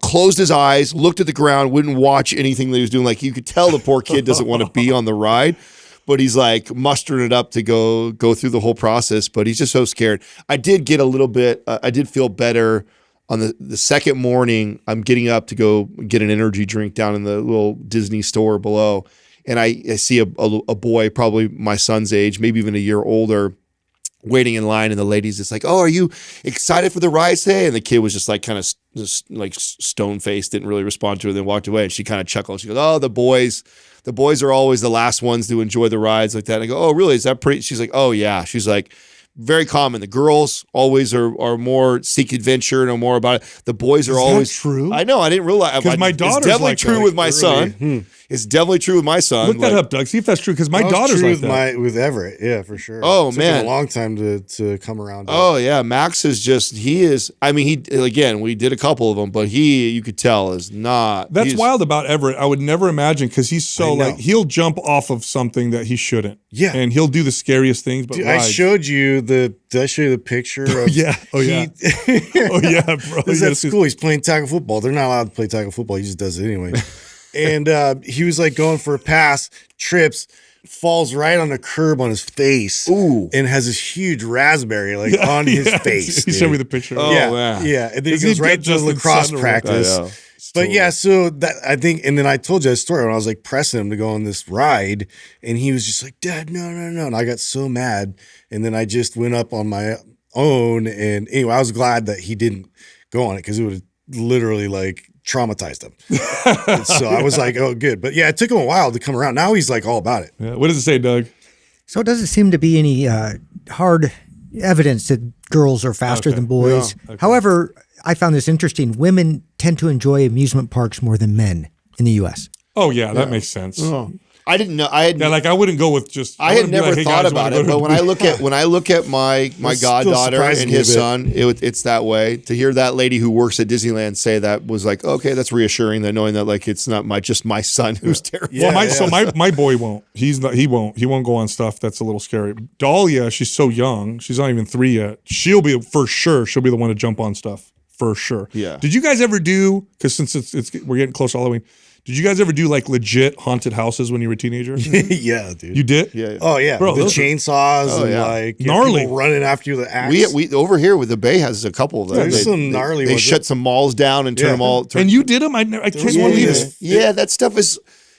closed his eyes, looked at the ground, wouldn't watch anything that he was doing. Like, you could tell the poor kid doesn't want to be on the ride. But he's like mustering it up to go through the whole process. But he's just so scared. I did get a little bit, I did feel better on the second morning. I'm getting up to go get an energy drink down in the little Disney store below. And I see a boy, probably my son's age, maybe even a year older, waiting in line. And the lady's just like, oh, are you excited for the ride today? And the kid was just like kind of just like stone-faced, didn't really respond to it, then walked away. And she kind of chuckled. She goes, oh, the boys are always the last ones to enjoy the rides like that. And I go, oh, really? Is that pretty? She's like, oh, yeah. She's like, very common. The girls always are more seek adventure, know more about it. The boys are always true. I know. I didn't realize. Because my daughter's it's definitely like true that. with my son. It's definitely true with my son. Look that up, Doug. See if that's true. Because my daughter's true like that. with Everett. Yeah, for sure. Oh, it took man. him a long time to come around. Oh yeah, Max is just, he is. I mean, we did a couple of them, but you could tell is not. That's wild about Everett. I would never imagine, because he's so like, he'll jump off of something that he shouldn't. Yeah, and he'll do the scariest things. But dude, I showed you did I show you the picture? Of yeah. Oh yeah. Oh yeah, bro. He's at school. He's playing tackle football. They're not allowed to play tackle football. He just does it anyway. And he was like going for a pass, trips, falls right on the curb on his face. Ooh. And has this huge raspberry like on his face. He showed me the picture. Oh, yeah, man. yeah. And then he goes right to lacrosse practice. But yeah, so that I think, and then I told you a story when I was like pressing him to go on this ride, and he was just like, Dad, no. And I got so mad. And then I just went up on my own. And anyway, I was glad that he didn't go on it, because it would have literally like traumatized him. So I was like, oh, good. But yeah, it took him a while to come around. Now he's like all about it. Yeah. What does it say, Doug? So it doesn't seem to be any hard evidence that girls are faster than boys. Yeah. Okay. However, I found this interesting. Women tend to enjoy amusement parks more than men in the U.S. Oh yeah, that makes sense. Oh. I didn't know. I wouldn't go with just. I had never thought about it, but when I look at my goddaughter and his son, it's that way. To hear that lady who works at Disneyland say that was like, okay, that's reassuring. That knowing that like it's not just my son who's terrible. Yeah, so my boy won't. He won't go on stuff that's a little scary. Dahlia, she's so young. She's not even 3 yet. She'll be the one to jump on stuff for sure. Yeah. Did you guys ever do? Because since we're getting close to Halloween. Did you guys ever do like legit haunted houses when you were a teenager? Yeah, dude. You did? Yeah. Oh yeah, bro. The chainsaws and like gnarly people running after you with the axe. We over here with the Bay has a couple of them. There's some gnarly. They shut some malls down and turn them all. And you did them? I can't believe it. Yeah, that stuff is.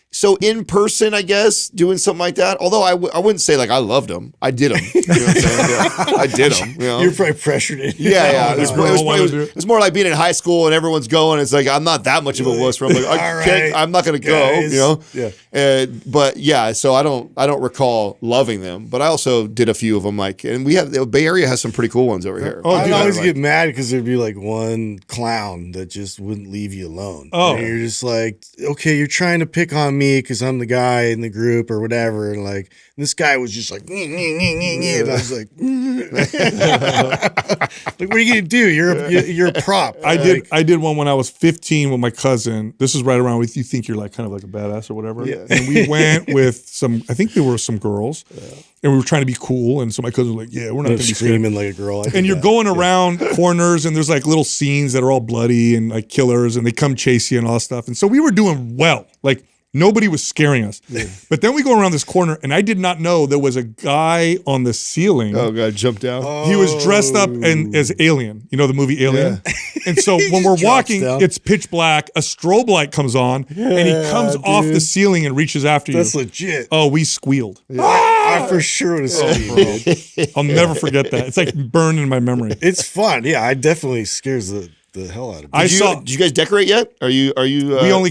So in person, I guess, doing something like that. Although I wouldn't say like I loved them. I did them. You know what I'm saying? Yeah, I did them. You know? You're probably pressured in. Yeah. It was more like being in high school and everyone's going. It's like I'm not that much of a wuss. Where I'm like, I'm not going to go. You know. Yeah. But yeah, so I don't recall loving them. But I also did a few of them. Like, and the Bay Area has some pretty cool ones over here. I'd always get mad because there'd be like one clown that just wouldn't leave you alone. Oh, and you're just like, okay, you're trying to pick on me because I'm the guy in the group or whatever, and like this guy was just like, and I was like, like, what are you gonna do? You're a prop. I did one when I was 15 with my cousin. This is right around with you think you're like kind of like a badass or whatever. Yeah. And we went with I think there were some girls, and we were trying to be cool. And so my cousin was like, "Yeah, we're not going to be screaming like a girl." And you're going around corners, and there's like little scenes that are all bloody and like killers, and they come chase you and all that stuff. And so we were doing well, like Nobody was scaring us. But then we go around this corner, and I did not know there was a guy on the ceiling. Oh god, jump down. He was dressed up as Alien. You know the movie Alien? And so when we're walking, down. it's pitch black. A strobe light comes on, and he comes off the ceiling and reaches after That's you. legit. Oh, we squealed. I for sure would have seen I'll never forget that. It's like burned in my memory. It's fun. Yeah, I definitely scares the hell out of me. Did you guys decorate yet? Are you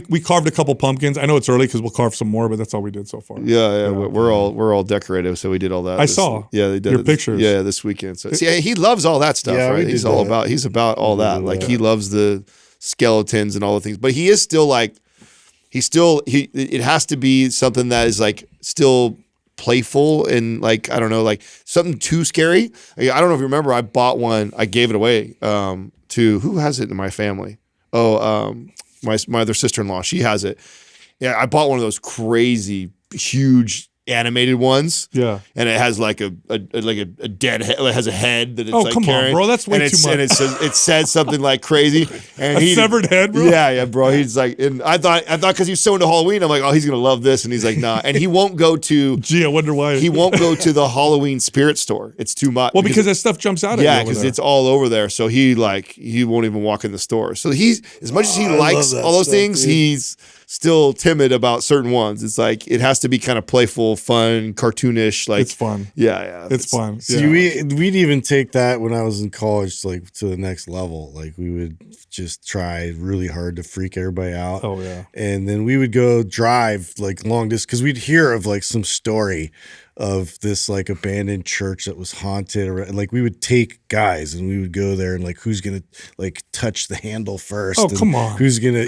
We carved a couple pumpkins. I know it's early because we'll carve some more, but that's all we did so far. Yeah, we're all decorated, so we did all that. I saw. Yeah, they did your it pictures. Yeah, this weekend. So see, he loves all that stuff, Yeah, we right? did He's about all that. Like he loves the skeletons and all the things, but he is still like it has to be something that is like still playful and like I don't know, like something too scary. I don't know if you remember, I bought one. I gave it away to who has it in my family. My other sister-in-law. She has it. Yeah, I bought one of those crazy huge animated ones. Yeah, and it has like a dead head. It has a head that it's oh like come carrying. on, bro, that's way and too much. And it says something like crazy. And a severed head, bro. Yeah, bro. He's like, and I thought because he's so into Halloween, I'm like, oh, he's gonna love this, and he's like, nah. And he won't go to. Gee, I wonder why He won't go to the Halloween spirit store. It's too much. Well, because that stuff jumps out at you. Yeah, because it's all over there. So he won't even walk in the store. So he's as much as he likes all those things, dude. he's still timid about certain ones. It's like it has to be kind of playful, fun, cartoonish. Like it's fun. Yeah. It's fun. See, Yeah. we'd even take that when I was in college, like to the next level. Like we would just try really hard to freak everybody out. Oh yeah. And then we would go drive like long distance because we'd hear of like some story of this like abandoned church that was haunted, or like we would take guys and we would go there and like who's gonna like touch the handle first? Oh, and come on. who's gonna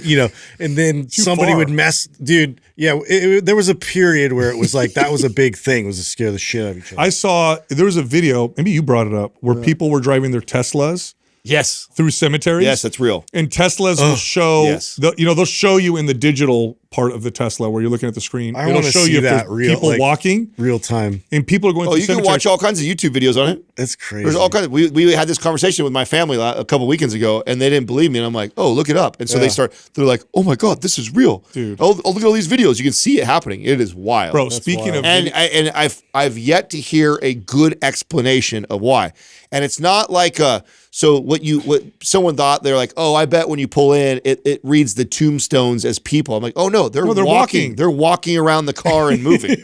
and then somebody far. would mess, dude. Yeah, there was a period where it was like that was a big thing, was to scare the shit out of each other. I saw there was a video. Maybe you brought it up where people were driving their Teslas Yes. through cemeteries. Yes, that's real. And Teslas will show, yes. They'll show you in the digital part of the Tesla where you're looking at the screen. I It'll wanna show see you if that there's real, people like, walking real time. and people are going Oh, through you can cemeteries. watch all kinds of YouTube videos on it. That's crazy. There's all kinds of, we had this conversation with my family a couple weekends ago, and they didn't believe me. And I'm like, oh, look it up. And so they're like, oh my God, this is real. Dude. Oh, look at all these videos. You can see it happening. It is wild. Bro, speaking of And I've yet to hear a good explanation of why. And it's not like so what someone thought, they're like, oh, I bet when you pull in, it reads the tombstones as people. I'm like, oh no, they're walking. They're walking around the car and moving.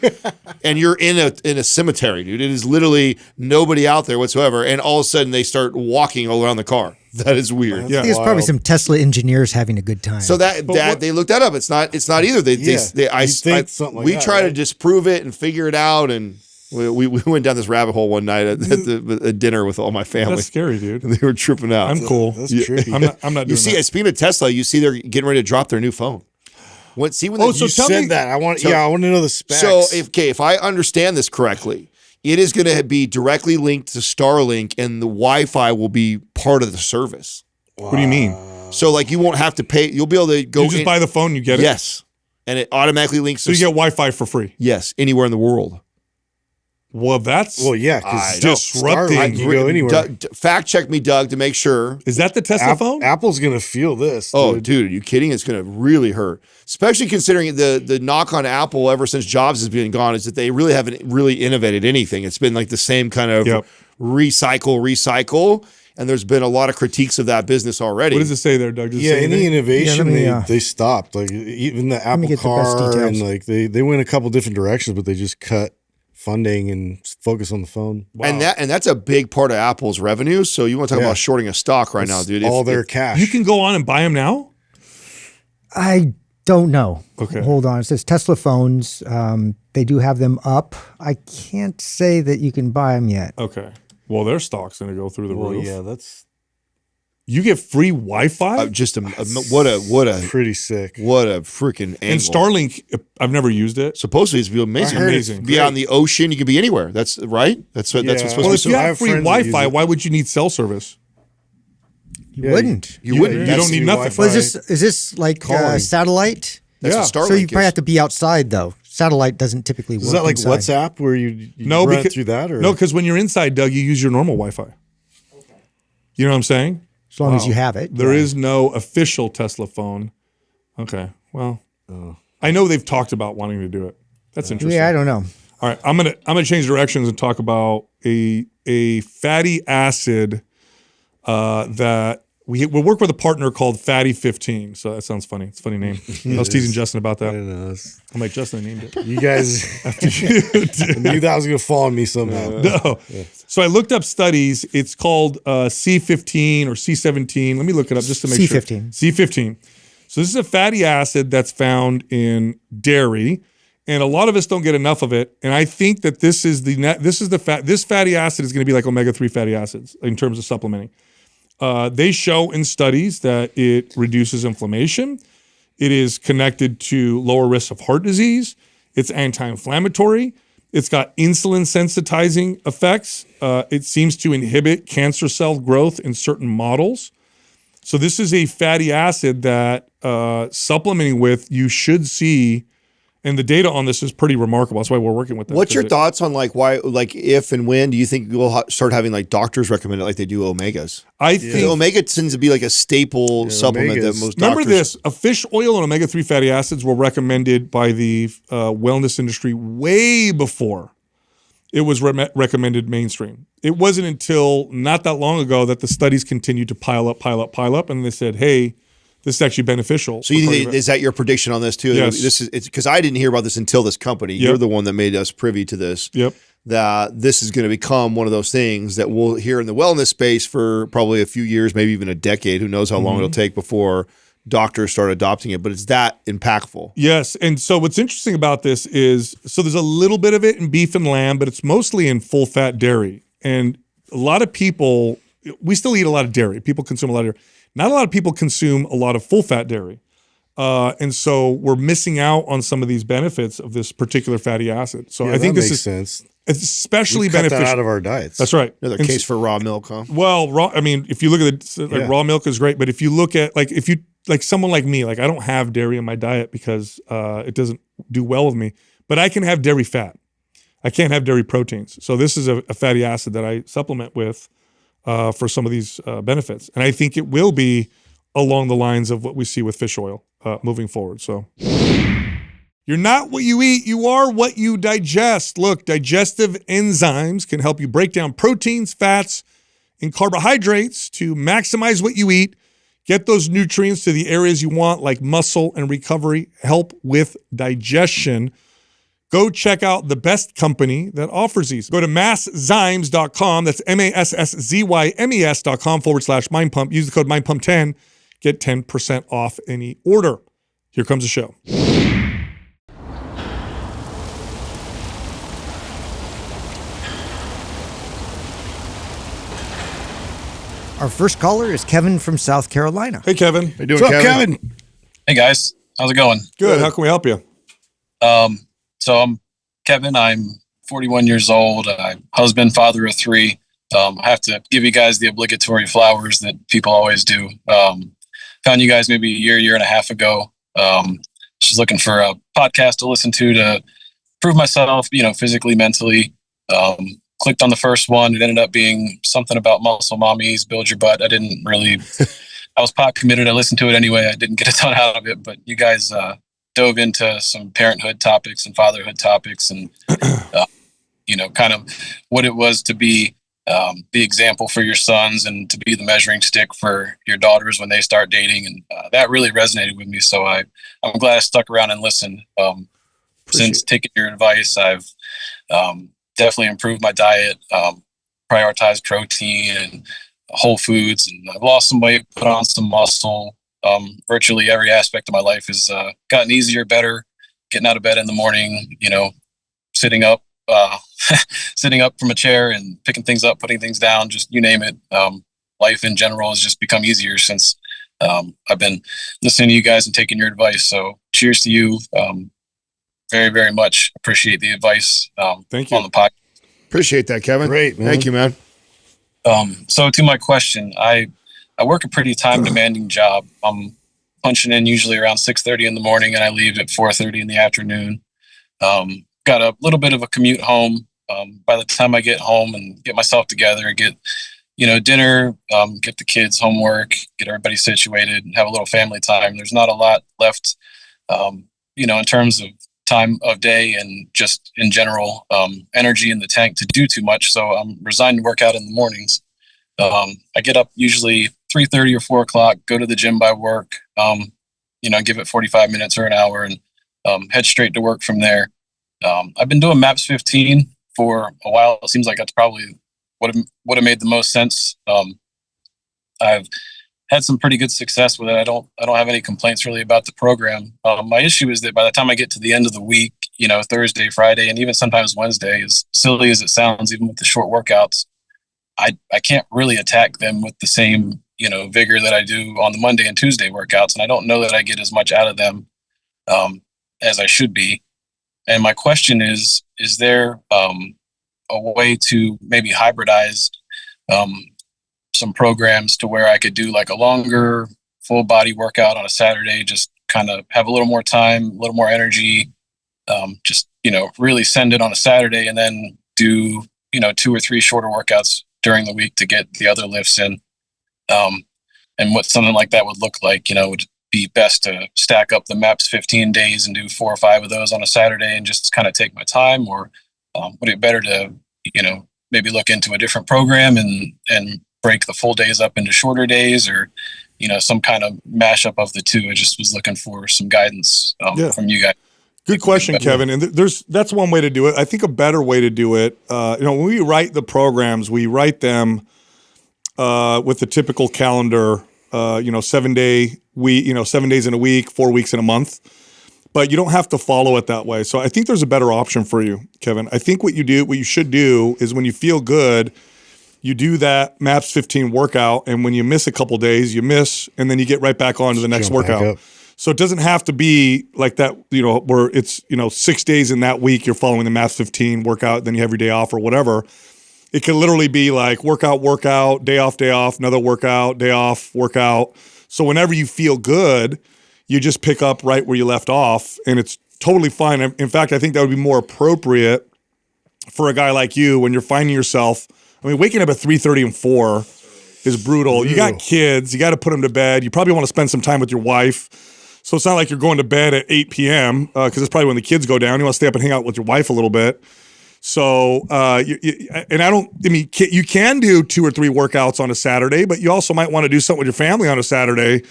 And you're in a cemetery, dude. It is literally nobody out there whatsoever. And all of a sudden they start walking all around the car. That is weird. Yeah. I think it's probably some Tesla engineers having a good time. So they looked that up. It's not either. You'd think something like we that, try to right? disprove it and figure it out, and we went down this rabbit hole one night at dinner with all my family. That's scary, dude. And they were tripping out. I'm cool. That's trippy. I'm not doing You see, that. speaking of Tesla, you see they're getting ready to drop their new phone. You tell said me- that. I want to know the specs. So if I understand this correctly, it is going to be directly linked to Starlink, and the Wi-Fi will be part of the service. What do you mean? So like you won't have to pay. You'll be able to go. You just buy the phone, you get it? Yes, and it automatically links. So you get Wi-Fi for free? Yes, anywhere in the world. Well, that's yeah, I because know. Starlink, you go anywhere. Fact check me, Doug, to make sure. Is that the Tesla phone? Apple's gonna feel this. Oh, dude, are you kidding? It's going to really hurt. Especially considering the knock on Apple ever since Jobs has been gone is that they really haven't really innovated anything. It's been like the same kind of recycle. And there's been a lot of critiques of that business already. What does it say there, Doug? Does it Yeah, say any anything? innovation Yeah, let me, they stopped. Like even the Apple get the best Car, details. and like they went a couple different directions, but they just cut funding and focus on the phone. Wow. And that's a big part of Apple's revenue. So you want to talk about shorting a stock right now, dude? All their cash. You can go on and buy them now? I don't know. Okay. Hold on. It says Tesla phones. They do have them up. I can't say that you can buy them yet. Okay. Well, their stock's going to go through the roof. yeah, that's You get free Wi-Fi? What a pretty sick. what a freaking angle. And Starlink, I've never used it. Supposedly it's amazing. I heard it's Be out in the ocean, you can be anywhere. That's right. That's what's Yeah. supposed Well, to be. if you I have have free friends that use Wi-Fi, it. why would you need cell service? You wouldn't. You wouldn't. You That's don't need the nothing. Well, is this like Calling. satellite? That's Yeah. what Starlink So you probably is. have to be outside though. Satellite doesn't typically work. Is that like inside. WhatsApp where you No, run because, it through that? Or no, because when you're inside, Doug, you use your normal Wi-Fi. You know what I'm saying? As long as you have it. There is no official Tesla phone. Okay. Well, I know they've talked about wanting to do it. That's interesting. Yeah, I don't know. All right, I'm gonna change directions and talk about a fatty acid that we'll work with a partner called Fatty 15. So that sounds funny. It's a funny name. I was teasing Justin about that. I know. I'm like, Justin, I named it. You guys After you I knew that was going to fall on me somehow. No. So I looked up studies. It's called C15 or C17. Let me look it up just to make C15. sure. C15. So this is a fatty acid that's found in dairy, and a lot of us don't get enough of it. And I think that this fatty acid is going to be like omega-3 fatty acids in terms of supplementing. They show in studies that it reduces inflammation. It is connected to lower risk of heart disease. It's anti-inflammatory. It's got insulin sensitizing effects. It seems to inhibit cancer cell growth in certain models. So this is a fatty acid that supplementing with, you should see, and the data on this is pretty remarkable. That's why we're working with this. What's your thoughts on like why, like if and when do you think we'll start having like doctors recommend it like they do omegas? I think omega tends to be like a staple supplement that most remember doctors. this: a fish oil and omega-3 fatty acids were recommended by the wellness industry way before it was recommended mainstream. It wasn't until not that long ago that the studies continued to pile up, and they said, "Hey, this is actually beneficial." So you think is that your prediction on this too? Yes. This is it's because I didn't hear about this until this company. You're the one that made us privy to this. Yep. That this is going to become one of those things that we'll hear in the wellness space for probably a few years, maybe even a decade. Who knows how long it'll take before doctors start adopting it, but it's that impactful. Yes. And so what's interesting about this is, so there's a little bit of it in beef and lamb, but it's mostly in full fat dairy. And a lot of people, we still eat a lot of dairy. People consume a lot of dairy. Not a lot of people consume a lot of full fat dairy. And so we're missing out on some of these benefits of this particular fatty acid. So I think this makes is sense. It's especially We cut beneficial that out of our diets. That's right. Another And case for raw milk, huh? Well, raw. I mean, if you look at raw milk is great, but if you look at if you like someone like me, like I don't have dairy in my diet because it doesn't do well with me. But I can have dairy fat. I can't have dairy proteins. So this is a fatty acid that I supplement with for some of these benefits, and I think it will be along the lines of what we see with fish oil moving forward. So. You're not what you eat, you are what you digest. Look, digestive enzymes can help you break down proteins, fats, and carbohydrates to maximize what you eat, get those nutrients to the areas you want, like muscle and recovery, help with digestion. Go check out the best company that offers these. Go to masszymes.com, that's masszymes.com/mind pump. Use the code mindpump10, get 10% off any order. Here comes the show. Our first caller is Kevin from South Carolina. Hey, Kevin. How you doing, What's up, Kevin? Kevin? Hey guys, how's it going? Good. How can we help you? So I'm Kevin. I'm 41 years old. I'm husband, father of 3. I have to give you guys the obligatory flowers that people always do. Found you guys maybe a year and a half ago. Just looking for a podcast to listen to prove myself, physically, mentally. Clicked on the first one. It ended up being something about muscle mommies, build your butt. I was pot committed. I listened to it anyway. I didn't get a ton out of it, but you guys dove into some parenthood topics and fatherhood topics and, kind of what it was to be the example for your sons and to be the measuring stick for your daughters when they start dating. And that really resonated with me. So I'm glad I stuck around and listened. Since taking your advice, I've definitely improved my diet, prioritized protein and whole foods, and I've lost some weight, put on some muscle. Virtually every aspect of my life has gotten easier, better. Getting out of bed in the morning, sitting up from a chair and picking things up, putting things down, just you name it. Life in general has just become easier since I've been listening to you guys and taking your advice. So cheers to you. Very, very much appreciate the advice. Thank you on the podcast. Appreciate that, Kevin. Great, man. Thank you, man. So to my question, I work a pretty time demanding job. I'm punching in usually around 6:30 in the morning and I leave at 4:30 in the afternoon. Got a little bit of a commute home. By the time I get home and get myself together, get dinner, get the kids homework, get everybody situated and have a little family time, there's not a lot left in terms of time of day and just in general, energy in the tank to do too much. So I'm resigned to work out in the mornings. I get up usually 3:30 or 4 o'clock, go to the gym by work, give it 45 minutes or an hour and head straight to work from there. I've been doing MAPS 15 for a while. It seems like that's probably would have made the most sense. I've had some pretty good success with it. I don't have any complaints really about the program. My issue is that by the time I get to the end of the week, Thursday, Friday, and even sometimes Wednesday, as silly as it sounds, even with the short workouts, I can't really attack them with the same, vigor that I do on the Monday and Tuesday workouts. And I don't know that I get as much out of them as I should be. And my question is there a way to maybe hybridize some programs to where I could do like a longer full body workout on a Saturday, just kind of have a little more time, a little more energy, really send it on a Saturday and then do, 2 or 3 shorter workouts during the week to get the other lifts in. And what something like that would look like, would be best to stack up the MAPS 15 days and do 4 or 5 of those on a Saturday and just kind of take my time, or would it be better to, maybe look into a different program and break the full days up into shorter days, or, some kind of mashup of the two? I just was looking for some guidance from you guys. Good question, Kevin. And that's one way to do it. I think a better way to do it, when we write the programs, we write them with the typical calendar, 7-day week, 7 days in a week, 4 weeks in a month. But you don't have to follow it that way. So I think there's a better option for you, Kevin. I think what you should do is when you feel good, you do that MAPS 15 workout, and when you miss a couple days, you miss, and then you get right back on to the next workout. So it doesn't have to be like that, where it's, 6 days in that week you're following the MAPS 15 workout, then you have your day off or whatever. It can literally be like workout, day off, another workout, day off, workout. So whenever you feel good, you just pick up right where you left off, and it's totally fine. In fact, I think that would be more appropriate for a guy like you when you're finding yourself. I mean, waking up at 3:30 and 4 is brutal. You got kids. You got to put them to bed. You probably want to spend some time with your wife. So it's not like you're going to bed at 8 p.m. Because it's probably when the kids go down. You want to stay up and hang out with your wife a little bit. So, you can do 2 or 3 workouts on a Saturday, but you also might want to do something with your family on a Saturday,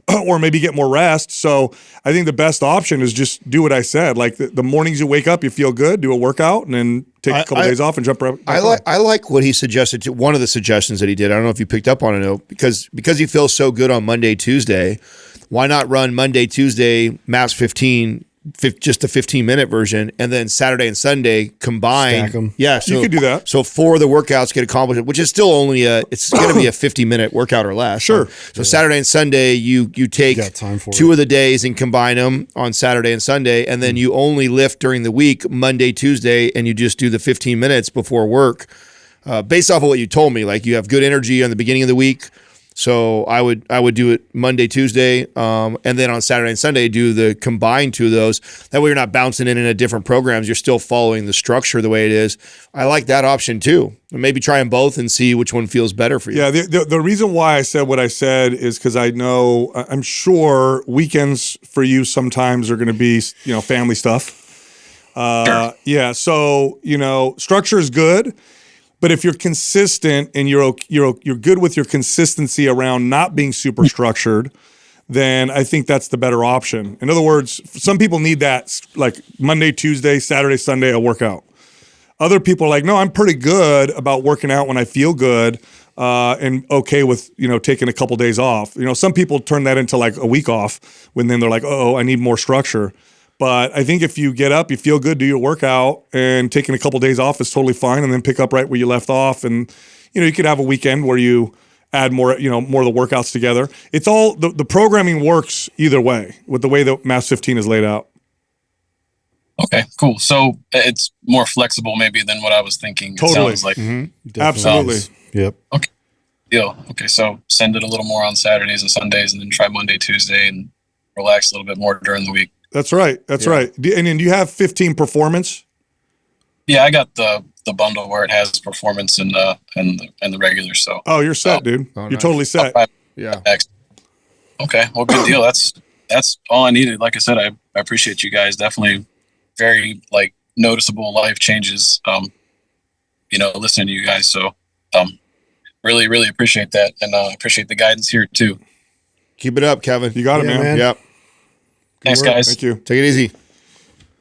or maybe get more rest. So I think the best option is just do what I said. Like the mornings you wake up, you feel good, do a workout, and then take a couple days off and jump right back on. I like what he suggested. One of the suggestions that he did, I don't know if you picked up on it, because he feels so good on Monday, Tuesday, why not run Monday, Tuesday, MAPS 15, just the 15-minute version, and then Saturday and Sunday combine. Stack 'em. Yeah, so you could do that. So 4 of the workouts get accomplished, which is still only it's going to be a 50-minute workout or less. Sure. So Saturday and Sunday, you take got time for 2 of the days and combine them on Saturday and Sunday, and then you only lift during the week Monday, Tuesday, and you just do the 15 minutes before work. Based off of what you told me, like you have good energy on the beginning of the week. So I would do it Monday, Tuesday, and then on Saturday and Sunday do the combined 2 of those. That way you're not bouncing in different programs. You're still following the structure the way it is. I like that option too. Maybe try them both and see which one feels better for you. Yeah, the reason why I said what I said is because I'm sure weekends for you sometimes are going to be, family stuff. Sure. Yeah, so, structure is good. But if you're consistent and you're good with your consistency around not being super structured, then I think that's the better option. In other words, some people need that, like Monday, Tuesday, Saturday, Sunday, a workout. Other people are like, no, I'm pretty good about working out when I feel good, and okay with taking a couple days off. Some people turn that into like a week off when then they're like, oh, I need more structure. But I think if you get up, you feel good, do your workout, and taking a couple days off is totally fine, and then pick up right where you left off. And, you could have a weekend where you add more, more of the workouts together. It's all, the programming works either way with the way that MAPS 15 is laid out. Okay, cool. So it's more flexible maybe than what I was thinking. Totally. It sounds like. Absolutely. Yep. Okay. Deal. Okay, so send it a little more on Saturdays and Sundays, and then try Monday, Tuesday, and relax a little bit more during the week. That's right. That's right. And then do you have 15 performance? Yeah, I got the bundle where it has performance and the regular. So you're set, dude. You're totally set. Yeah. Okay, well, good deal. That's all I needed. Like I said, I I appreciate you guys. Definitely very like noticeable life changes. Listening to you guys. So, really, really appreciate that, and appreciate the guidance here too. Keep it up, Kevin. You got it, man. Yep. Thanks, guys. Thank you. Take it easy.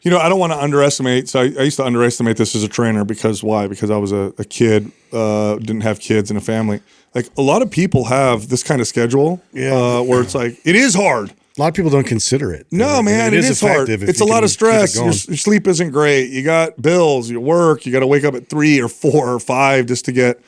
I don't want to underestimate. So I used to underestimate this as a trainer because why? Because I was a kid, didn't have kids and a family. Like a lot of people have this kind of schedule where it's like, it is hard. A lot of people don't consider it. No, man, it is hard. It's a lot of stress. Your sleep isn't great. You got bills, you work, you got to wake up at 3 or 4 or 5 just to get.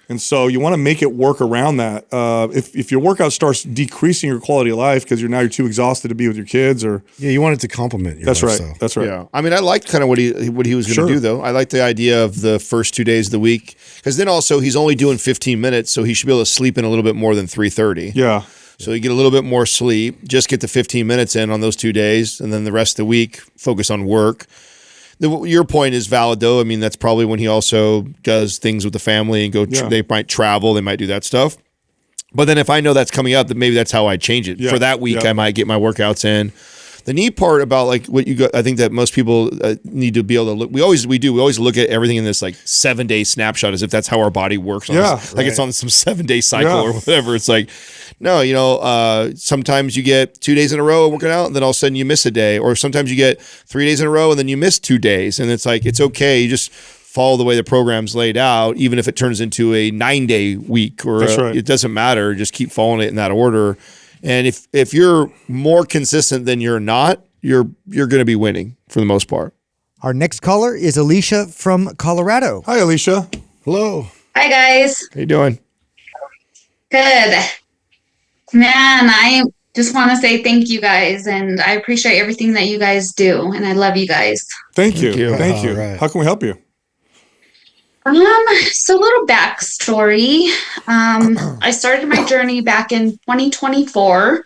And so you want to make it work around that. If your workout starts decreasing your quality of life because you're too exhausted to be with your kids, or you want it to complement your lifestyle. Right. That's right. Yeah. I mean, I liked kind of what he was going to do, though. I like the idea of the first 2 days of the week, because then also he's only doing 15 minutes, so he should be able to sleep in a little bit more than 3:30. Yeah. So you get a little bit more sleep, just get the 15 minutes in on those 2 days, and then the rest of the week focus on work. Your point is valid, though. I mean, that's probably when he also does things with the family and they might travel, they might do that stuff. But then if I know that's coming up, then maybe that's how I change it. For that week, I might get my workouts in. The neat part about like what you got, I think that most people need to be able to look. We always look at everything in this like 7-day snapshot as if that's how our body works. Like it's on some 7-day cycle or whatever. It's like, no, sometimes you get 2 days in a row working out, and then all of a sudden you miss a day, or sometimes you get 3 days in a row and then you miss 2 days, and it's like it's okay. You just follow the way the program's laid out, even if it turns into a 9-day week or it doesn't matter. Just keep following it in that order. And if you're more consistent than you're not, you're going to be winning for the most part. Our next caller is Alicia from Colorado. Hi, Alicia. Hello. Hi, guys. How you doing? Good. Man, I just want to say thank you guys, and I appreciate everything that you guys do, and I love you guys. Thank you. Thank you. Right. How can we help you? So a little backstory. I started my journey back in 2024.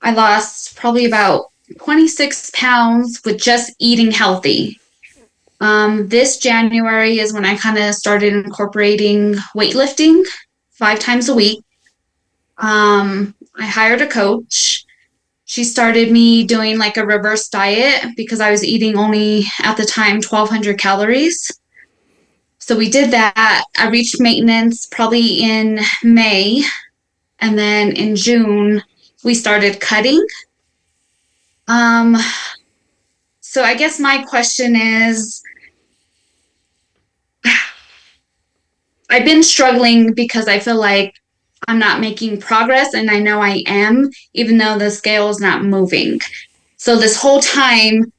I lost probably about 26 pounds with just eating healthy. This January is when I kind of started incorporating weightlifting 5 times a week. I hired a coach. She started me doing like a reverse diet because I was eating only at the time 1,200 calories. So we did that. I reached maintenance probably in May. And then in June, we started cutting. So I guess my question is, I've been struggling because I feel like I'm not making progress, and I know I am, even though the scale is not moving. So this whole time,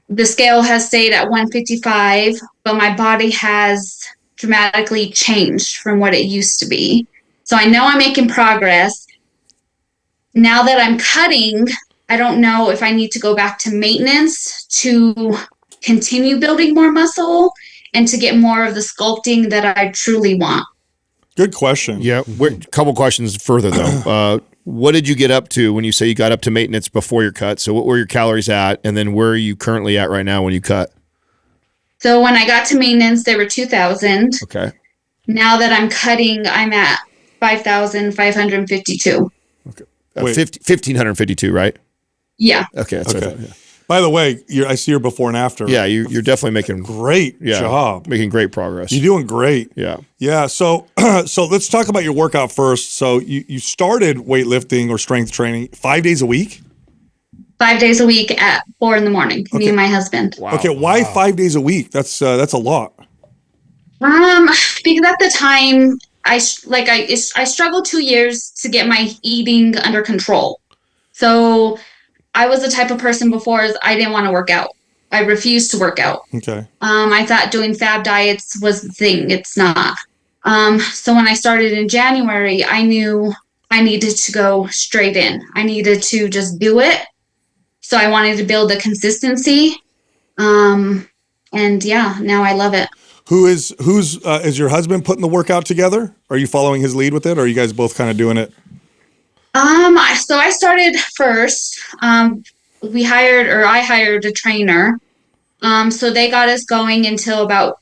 the scale has stayed at 155, but my body has dramatically changed from what it used to be. So I know I'm making progress. Now that I'm cutting, I don't know if I need to go back to maintenance to continue building more muscle and to get more of the sculpting that I truly want. Good question. Yeah. A couple questions further, though. What did you get up to when you say you got up to maintenance before your cut? So what were your calories at? And then where are you currently at right now when you cut? So when I got to maintenance, they were 2,000. Okay. Now that I'm cutting, I'm at 5,552. Okay. 1,552, right? Yeah. Okay. That's Okay. right. Yeah. By the way, I see your before and after. Yeah, you're definitely making Great job. making great progress. You're doing great. Yeah. Yeah. So let's talk about your workout first. So you started weightlifting or strength training 5 days a week? 5 days a week at 4 a.m, me and my husband. Wow. Okay. Why 5 days a week? That's a lot. Because at the time I struggled 2 years to get my eating under control. So I was the type of person before I didn't want to work out. I refused to work out. Okay. I thought doing fad diets was the thing. It's not. So when I started in January, I knew I needed to go straight in. I needed to just do it. So I wanted to build a consistency. And yeah, now I love it. Who's is your husband putting the workout together? Are you following his lead with it, or are you guys both kind of doing it? So I started first. I hired a trainer. So they got us going until about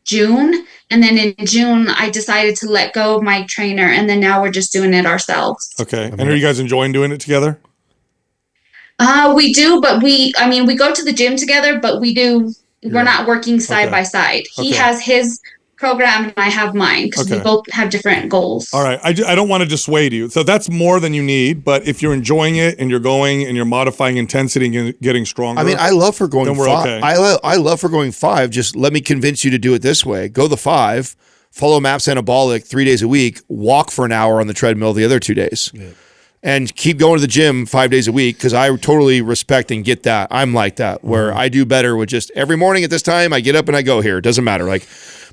June. And then in June, I decided to let go of my trainer. And then now we're just doing it ourselves. Okay. And are you guys enjoying doing it together? We do, but we go to the gym together, but we're not working side by side. He has his program and I have mine because we both have different goals. All right. I don't want to dissuade you. So that's more than you need, but if you're enjoying it and you're going and you're modifying intensity and getting stronger. I mean, I love for going then we're 5. okay. I love for going 5. Just let me convince you to do it this way. Go the 5, follow MAPS Anabolic 3 days a week, walk for an hour on the treadmill the other 2 days. Yeah. And keep going to the gym 5 days a week, because I totally respect and get that. I'm like that, where I do better with just every morning at this time, I get up and I go here. It doesn't matter.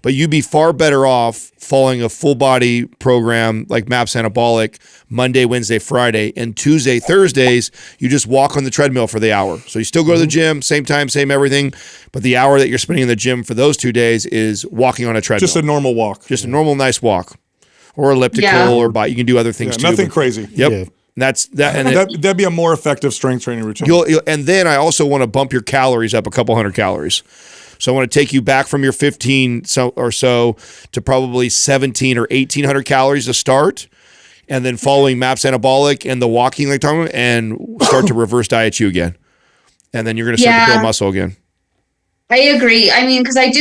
But you'd be far better off following a full body program like MAPS Anabolic Monday, Wednesday, Friday, and Tuesday, Thursdays, you just walk on the treadmill for the hour. So you still go to the gym, same time, same everything, but the hour that you're spending in the gym for those 2 days is walking on a treadmill. Just a normal walk. Just a normal, nice walk. Or elliptical or bike. You can do other things too. Nothing crazy. Yep. Yeah. That's that, and that'd be a more effective strength training routine. And then I also want to bump your calories up a couple hundred calories. So I want to take you back from your 15 or so to probably 17 or 1800 calories to start, and then following MAPS Anabolic and the walking like talking about, and start to reverse diet you again, and then you're going to start to build muscle again. I agree. I mean, because I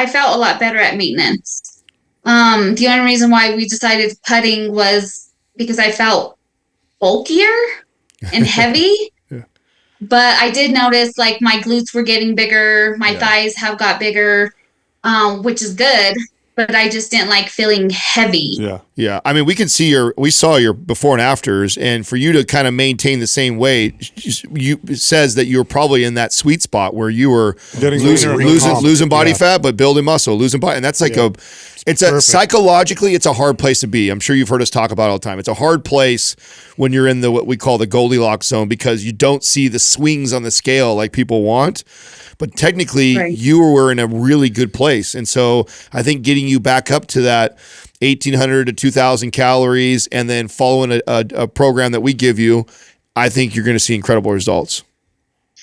felt a lot better at maintenance. The only reason why we decided putting was because I felt bulkier and heavy. But I did notice like my glutes were getting bigger, my thighs have got bigger, which is good, but I just didn't like feeling heavy. Yeah. I mean, we saw your before and afters, and for you to kind of maintain the same weight, it says that you were probably in that sweet spot where you were losing body fat, but building muscle, losing body. And that's like psychologically, it's a hard place to be. I'm sure you've heard us talk about it all the time. It's a hard place when you're in what we call the Goldilocks zone, because you don't see the swings on the scale like people want. But technically, you were in a really good place. And so I think getting you back up to that 1,800 to 2,000 calories and then following a program that we give you, I think you're going to see incredible results.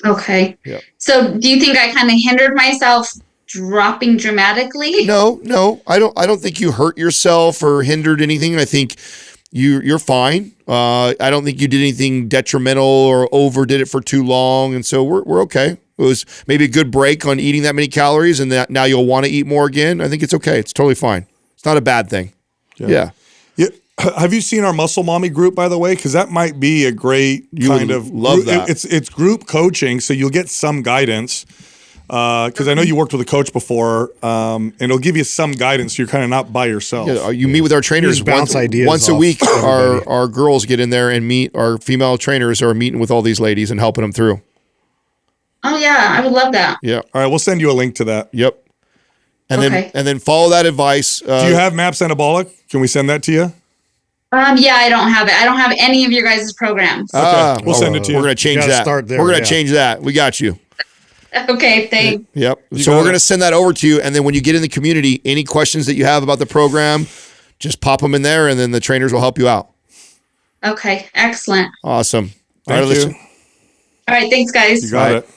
Okay. Yeah. So do you think I kind of hindered myself dropping dramatically? No. I don't think you hurt yourself or hindered anything. I think you're fine. I don't think you did anything detrimental or overdid it for too long. And so we're okay. It was maybe a good break on eating that many calories, and that now you'll want to eat more again. I think it's okay. It's totally fine. It's not a bad thing. Yeah. Have you seen our Muscle Mommy group, by the way? Because that might be a great love that. It's group coaching, so you'll get some guidance. Because I know you worked with a coach before, and it'll give you some guidance. So you're kind of not by yourself. Yeah, you meet with our trainers once a week. Our girls get in there and meet. Our female trainers are meeting with all these ladies and helping them through. Oh yeah, I would love that. Yeah. All right, we'll send you a link to that. Yep. And then follow that advice. Do you have MAPS Anabolic? Can we send that to you? Yeah, I don't have it. I don't have any of your guys' programs. Okay, we'll send it to you. We're going to change that. We're going to change that. We got you. Okay, thanks. Yep. So we're going to send that over to you. And then when you get in the community, any questions that you have about the program, just pop them in there, and then the trainers will help you out. Okay, excellent. Awesome. Thank you. All right, thanks, guys. You got it.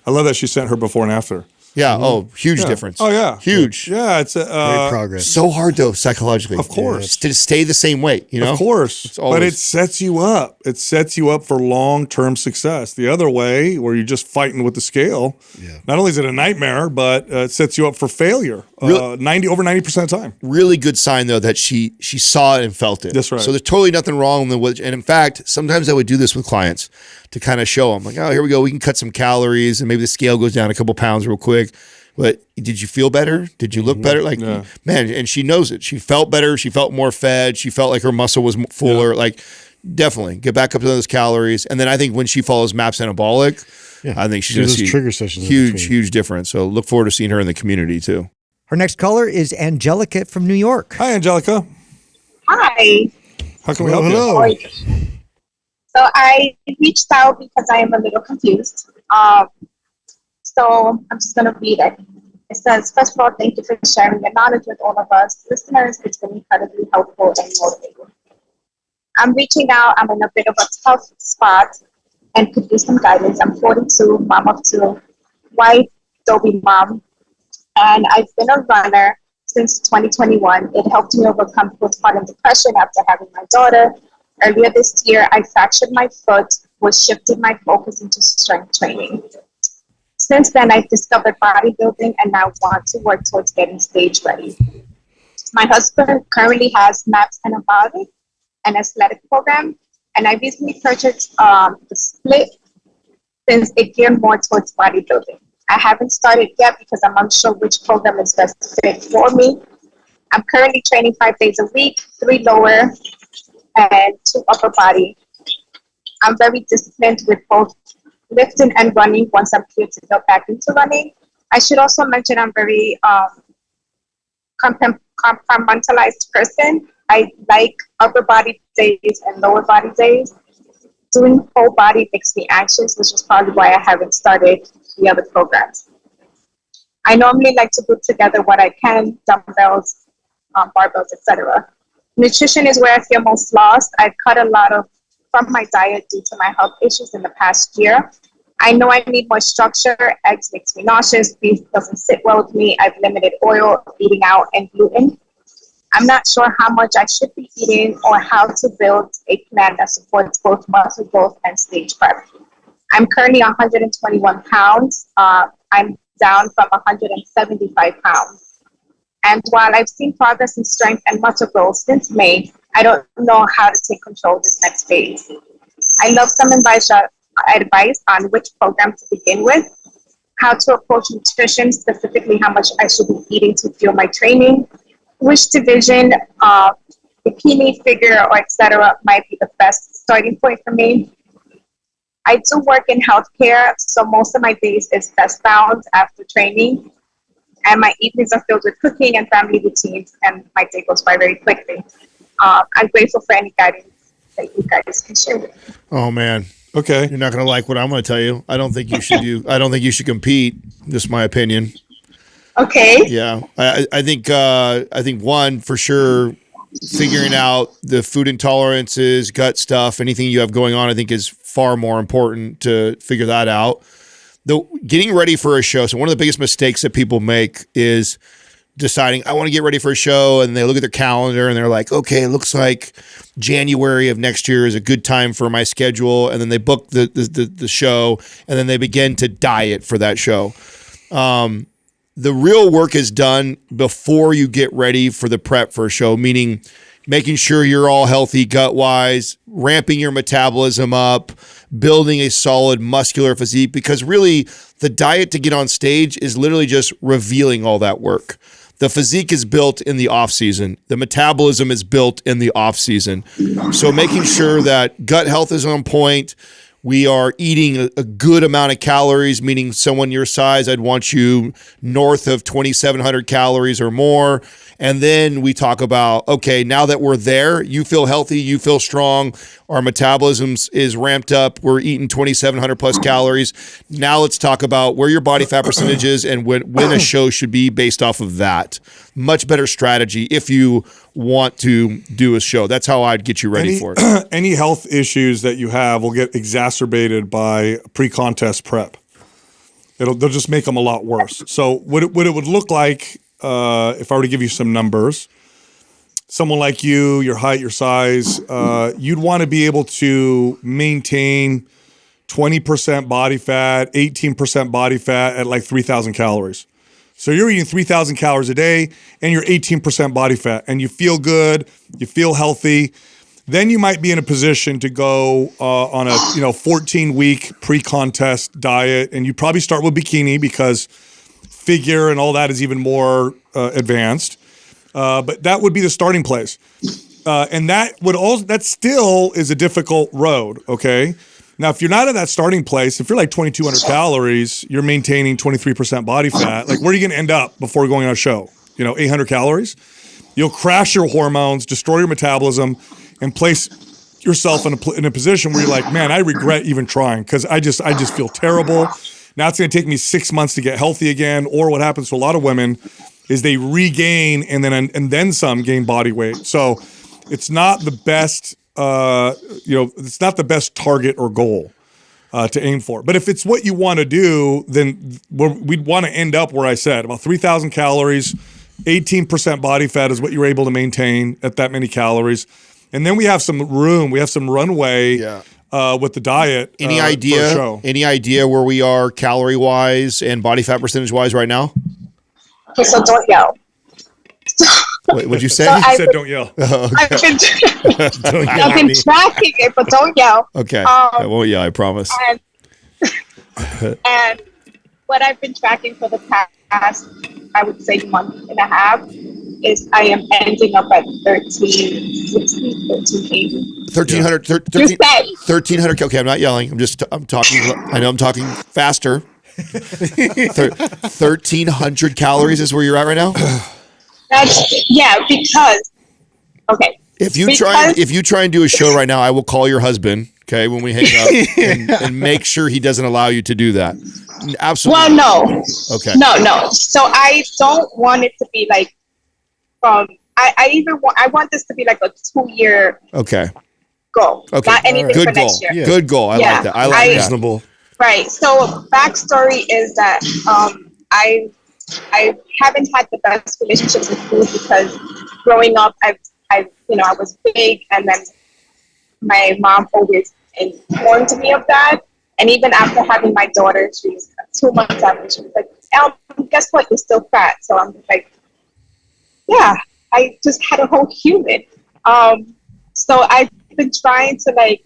I love that she sent her before and after. Yeah. Oh, huge difference. Oh, yeah. Huge. Yeah, it's great progress. So hard though, psychologically. Of course. To stay the same weight, you know? Of course. But it sets you up. It sets you up for long-term success. The other way, where you're just fighting with the scale, not only is it a nightmare, but it sets you up for failure over 90% of the time. Really good sign though that she saw it and felt it. That's right. So there's totally nothing wrong with it. And in fact, sometimes I would do this with clients to kind of show them, like, oh, here we go. We can cut some calories and maybe the scale goes down a couple pounds real quick. But did you feel better? Did you look better? Like, man, and she knows it. She felt better. She felt more fed. She felt like her muscle was fuller. Like, definitely get back up to those calories. And then I think when she follows MAPS Anabolic, I think she's going to see trigger sessions huge difference. So look forward to seeing her in the community too. Our next caller is Angelica from New York. Hi, Angelica. Hi. How can we help you? So I reached out because I am a little confused. So I'm just going to read it. It says, first of all, thank you for sharing your knowledge with all of us listeners. It's been incredibly helpful and motivating. I'm reaching out. I'm in a bit of a tough spot and could use some guidance. I'm 42, mom of 2, white, Dobie mom. And I've been a runner since 2021. It helped me overcome postpartum depression after having my daughter. Earlier this year, I fractured my foot was shifting my focus into strength training. Since then, I've discovered bodybuilding and now want to work towards getting stage ready. My husband currently has MAPS Anabolic, an athletic program, and I recently purchased the Split since it geared more towards bodybuilding. I haven't started yet because I'm unsure which program is best fit for me. I'm currently training 5 days a week, 3 lower and 2 upper body. I'm very disciplined with both lifting and running once I'm cleared to go back into running. I should also mention I'm very compartmentalized person. I like upper body days and lower body days. Doing whole body makes me anxious, which is probably why I haven't started the other programs. I normally like to put together what I can, dumbbells, barbells, etc. Nutrition is where I feel most lost. I've cut a lot from my diet due to my health issues in the past year. I know I need more structure. Eggs makes me nauseous. Beef doesn't sit well with me. I've limited oil, eating out, and gluten. I'm not sure how much I should be eating or how to build a plan that supports both muscle growth and stage prep. I'm currently 121 pounds. I'm down from 175 pounds. And while I've seen progress in strength and muscle growth since May, I don't know how to take control of this next phase. I love some advice on which program to begin with, how to approach nutrition, specifically how much I should be eating to fuel my training, which division, bikini, figure, or etc. might be the best starting point for me. I do work in healthcare, so most of my days is best bound after training, and my evenings are filled with cooking and family routines, and my day goes by very quickly. I'm grateful for any guidance that you guys can share with me. Oh man. Okay. You're not going to like what I'm going to tell you. I don't think you should I don't think you should compete. Just my opinion. Okay. Yeah. I think one, for sure, figuring out the food intolerances, gut stuff, anything you have going on, I think is far more important to figure that out. Getting ready for a show. So one of the biggest mistakes that people make is deciding, I want to get ready for a show, and they look at their calendar and they're like, okay, it looks like January of next year is a good time for my schedule. And then they book the show, and then they begin to diet for that show. The real work is done before you get ready for the prep for a show, meaning making sure you're all healthy gut-wise, ramping your metabolism up, building a solid muscular physique, because really the diet to get on stage is literally just revealing all that work. The physique is built in the off season. The metabolism is built in the off season. So making sure that gut health is on point, we are eating a good amount of calories, meaning someone your size, I'd want you north of 2,700 calories or more. And then we talk about, okay, now that we're there, you feel healthy, you feel strong, our metabolism is ramped up, we're eating 2,700 plus calories. Now let's talk about where your body fat percentage is and when a show should be based off of that. Much better strategy if you want to do a show. That's how I'd get you ready for it. Any health issues that you have will get exacerbated by pre-contest prep. They'll just make them a lot worse. So what it would look like, if I were to give you some numbers, someone like you, your height, your size, you'd want to be able to maintain 20% body fat, 18% body fat at like 3,000 calories. So you're eating 3,000 calories a day and you're 18% body fat and you feel good, you feel healthy. Then you might be in a position to go on a 14-week pre-contest diet, and you probably start with bikini because figure and all that is even more advanced. But that would be the starting place. And that still is a difficult road, okay? Now, if you're not at that starting place, if you're like 2,200 calories, you're maintaining 23% body fat, like where are you going to end up before going on a show? 800 calories? You'll crash your hormones, destroy your metabolism, and place yourself in a position where you're like, man, I regret even trying because I just feel terrible. Now it's going to take me 6 months to get healthy again. Or what happens to a lot of women is they regain and then some gain body weight. So it's not the best, it's not the best target or goal to aim for. But if it's what you want to do, then we'd want to end up where I said, about 3,000 calories, 18% body fat is what you're able to maintain at that many calories. And then we have some room, we have some runway with the diet. Any for a idea? show. Any idea where we are calorie wise and body fat percentage wise right now? Okay, so don't yell. What'd you say? So He said, "Don't yell." I've been Don't yell I've at been me. tracking it, but don't yell. Okay. I won't yell, I promise. And what I've been tracking for the past, I would say, month and a half is I am ending up at 1360, 1380. 1,300. You said 1,300. Okay, I'm not yelling. I'm talking. I know I'm talking faster. 1,300 calories is where you're at right now. because okay. If you try and do a show right now, I will call your husband. Okay, when we hang up, and make sure he doesn't allow you to do that. Absolutely. Well, no. Okay. No. So I don't want it to be like I want this to be like a 2-year goal. Okay. Not anything Good for goal. next year. Yeah. Good goal. I like that. I like that. Reasonable. Right. So backstory is that I haven't had the best relationship with food because growing up I was big, and then my mom always informed me of that. And even after having my daughter, she was 2 months after, she was like, guess what? You're still fat. So I'm like, yeah, I just had a whole human. So I've been trying to like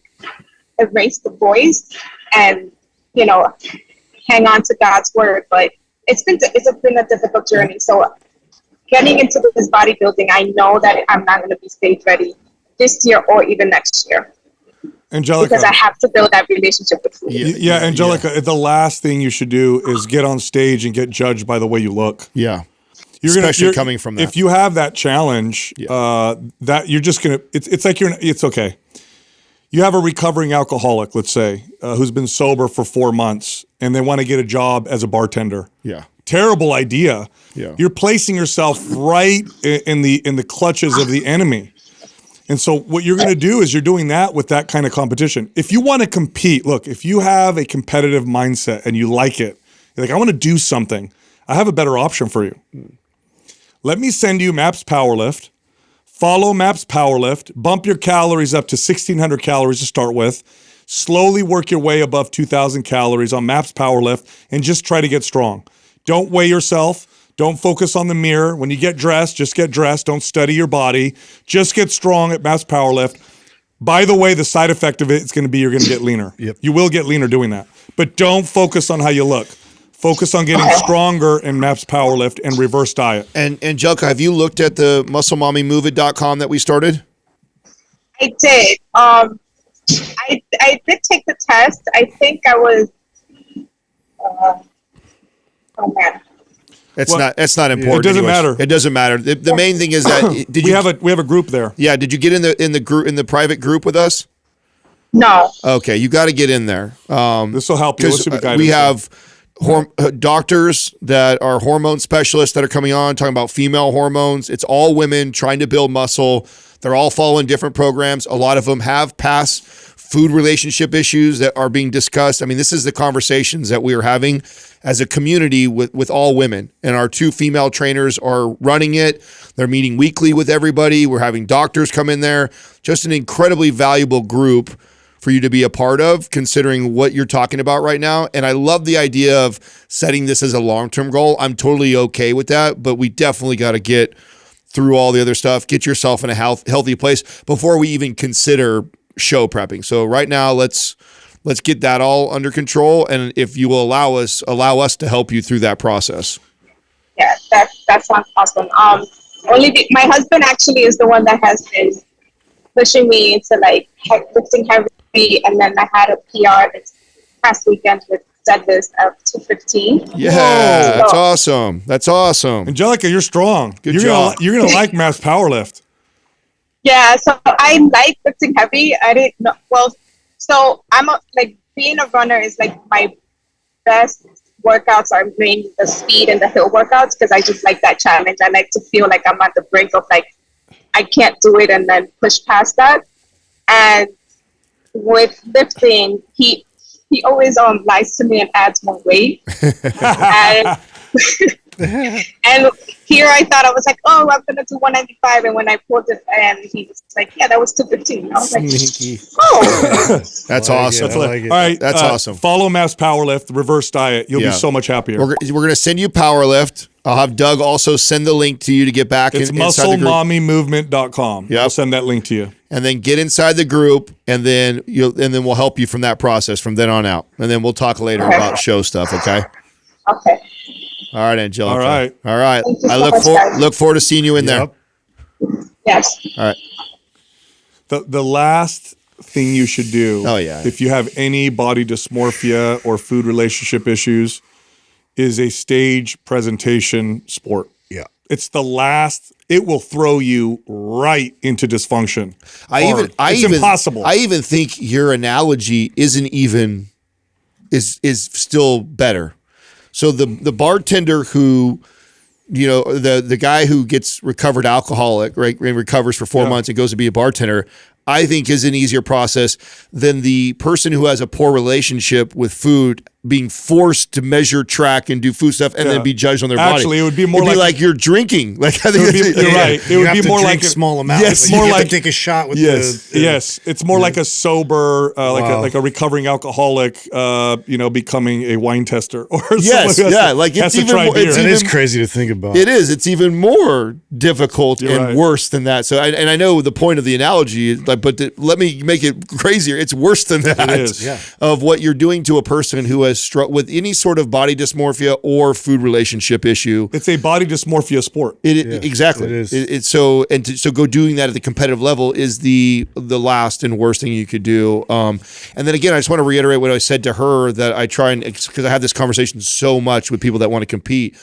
erase the voice and, hang on to God's word. But it's been a difficult journey. So getting into this bodybuilding, I know that I'm not going to be stage ready this year or even next year. Angelica, because I have to build that relationship with food. Yeah, Angelica, the last thing you should do is get on stage and get judged by the way you look. Yeah. You're coming from that. If you have that challenge, that you're just gonna. It's like it's okay. You have a recovering alcoholic, let's say, who's been sober for 4 months, and they want to get a job as a bartender. Yeah. Terrible idea. Yeah. You're placing yourself right in the clutches of the enemy. And so what you're going to do is you're doing that with that kind of competition. If you want to compete, look, if you have a competitive mindset and you like it, you're like, I want to do something, I have a better option for you. Let me send you MAPS Powerlift. Follow MAPS Powerlift. Bump your calories up to 1,600 calories to start with. Slowly work your way above 2,000 calories on MAPS Powerlift and just try to get strong. Don't weigh yourself. Don't focus on the mirror. When you get dressed, just get dressed. Don't study your body. Just get strong at MAPS Powerlift. By the way, the side effect of it is going to be you're going to get leaner. Yep. You will get leaner doing that. But don't focus on how you look. Focus on getting stronger in MAPS Powerlift and reverse diet. And Angelica, have you looked at the musclemommymove.com that we started? I did. I did take the test. I think I was. Oh man. That's not important. It doesn't matter. It doesn't matter. The main thing is that We have a group there. Yeah. Did you get in the group, in the private group with us? No. Okay, you got to get in there. This will help you. Let's see what guidance We have doctors that are hormone specialists that are coming on talking about female hormones. It's all women trying to build muscle. They're all following different programs. A lot of them have past food relationship issues that are being discussed. I mean, this is the conversations that we are having as a community with all women. And our 2 female trainers are running it. They're meeting weekly with everybody. We're having doctors come in there. Just an incredibly valuable group for you to be a part of, considering what you're talking about right now. And I love the idea of setting this as a long-term goal. I'm totally okay with that, but we definitely got to get through all the other stuff, get yourself in a healthy place before we even consider show prepping. So right now, let's get that all under control. And if you will allow us to help you through that process. Yeah, that sounds awesome. My husband actually is the one that has been pushing me into like lifting heavy, and then I had a PR this past weekend with deadlift of 215. Yeah, that's awesome. That's awesome. Angelica, you're strong. Good job. You're gonna like MAPS Powerlift. Yeah, so I like lifting heavy. I didn't know. Well, so being a runner is like my best workouts are mainly the speed and the hill workouts because I just like that challenge. I like to feel like I'm at the brink of like I can't do it and then push past that. And with lifting, he always lies to me and adds more weight. And And here I thought, I was like, oh, I'm going to do 195. And when I pulled it, and he was like, yeah, that was 215. I was like, Sneaky. oh. That's I like awesome. it. I like it. All right, That's awesome. Follow Mass Powerlift, reverse diet. You'll Yeah. be so much happier. We're going to send you Powerlift. I'll have Doug also send the link to you to get back It's inside the group. musclemommymovement.com. Yep. I'll send that link to you. And then get inside the group, and then we'll help you from that process from then on out. And then we'll talk later about show stuff, okay? Okay. All right, Angelica. All right. All right. Thank you I so look much, guys. look forward to seeing you in there. Yep. Yes. All right. The last thing you should do, Oh, yeah. if you have any body dysmorphia or food relationship issues, is a stage presentation sport. Yeah. It's the last. It will throw you right into dysfunction. It's impossible. I even think your analogy is still better. So the bartender who, the guy who gets recovered alcoholic, right, and recovers for 4 months and goes to be a bartender, I think is an easier process than the person who has a poor relationship with food being forced to measure, track, and do food stuff and then be judged on their body. Actually, it would be more It'd like you're drinking. Like I think you're right. It You would have be to more drink like small amounts. Yes, Like, more you have like to take a shot with Yes. the Yes, it's more like a sober, Wow. like a recovering alcoholic, becoming a wine tester or Yes, someone who has yeah, like has it's to even try more- beer. it's That even- is crazy to think about. It is. It's even more difficult You're and right. worse than that. So, and I know the point of the analogy, is like, but let me make it crazier. It's worse than that. It is. Yeah. Of what you're doing to a person who has struggled with any sort of body dysmorphia or food relationship issue. It's a body dysmorphia sport. Exactly. it is. It's so go doing that at the competitive level is the last and worst thing you could do. And then again, I just want to reiterate what I said to her that I try and because I have this conversation so much with people that want to compete.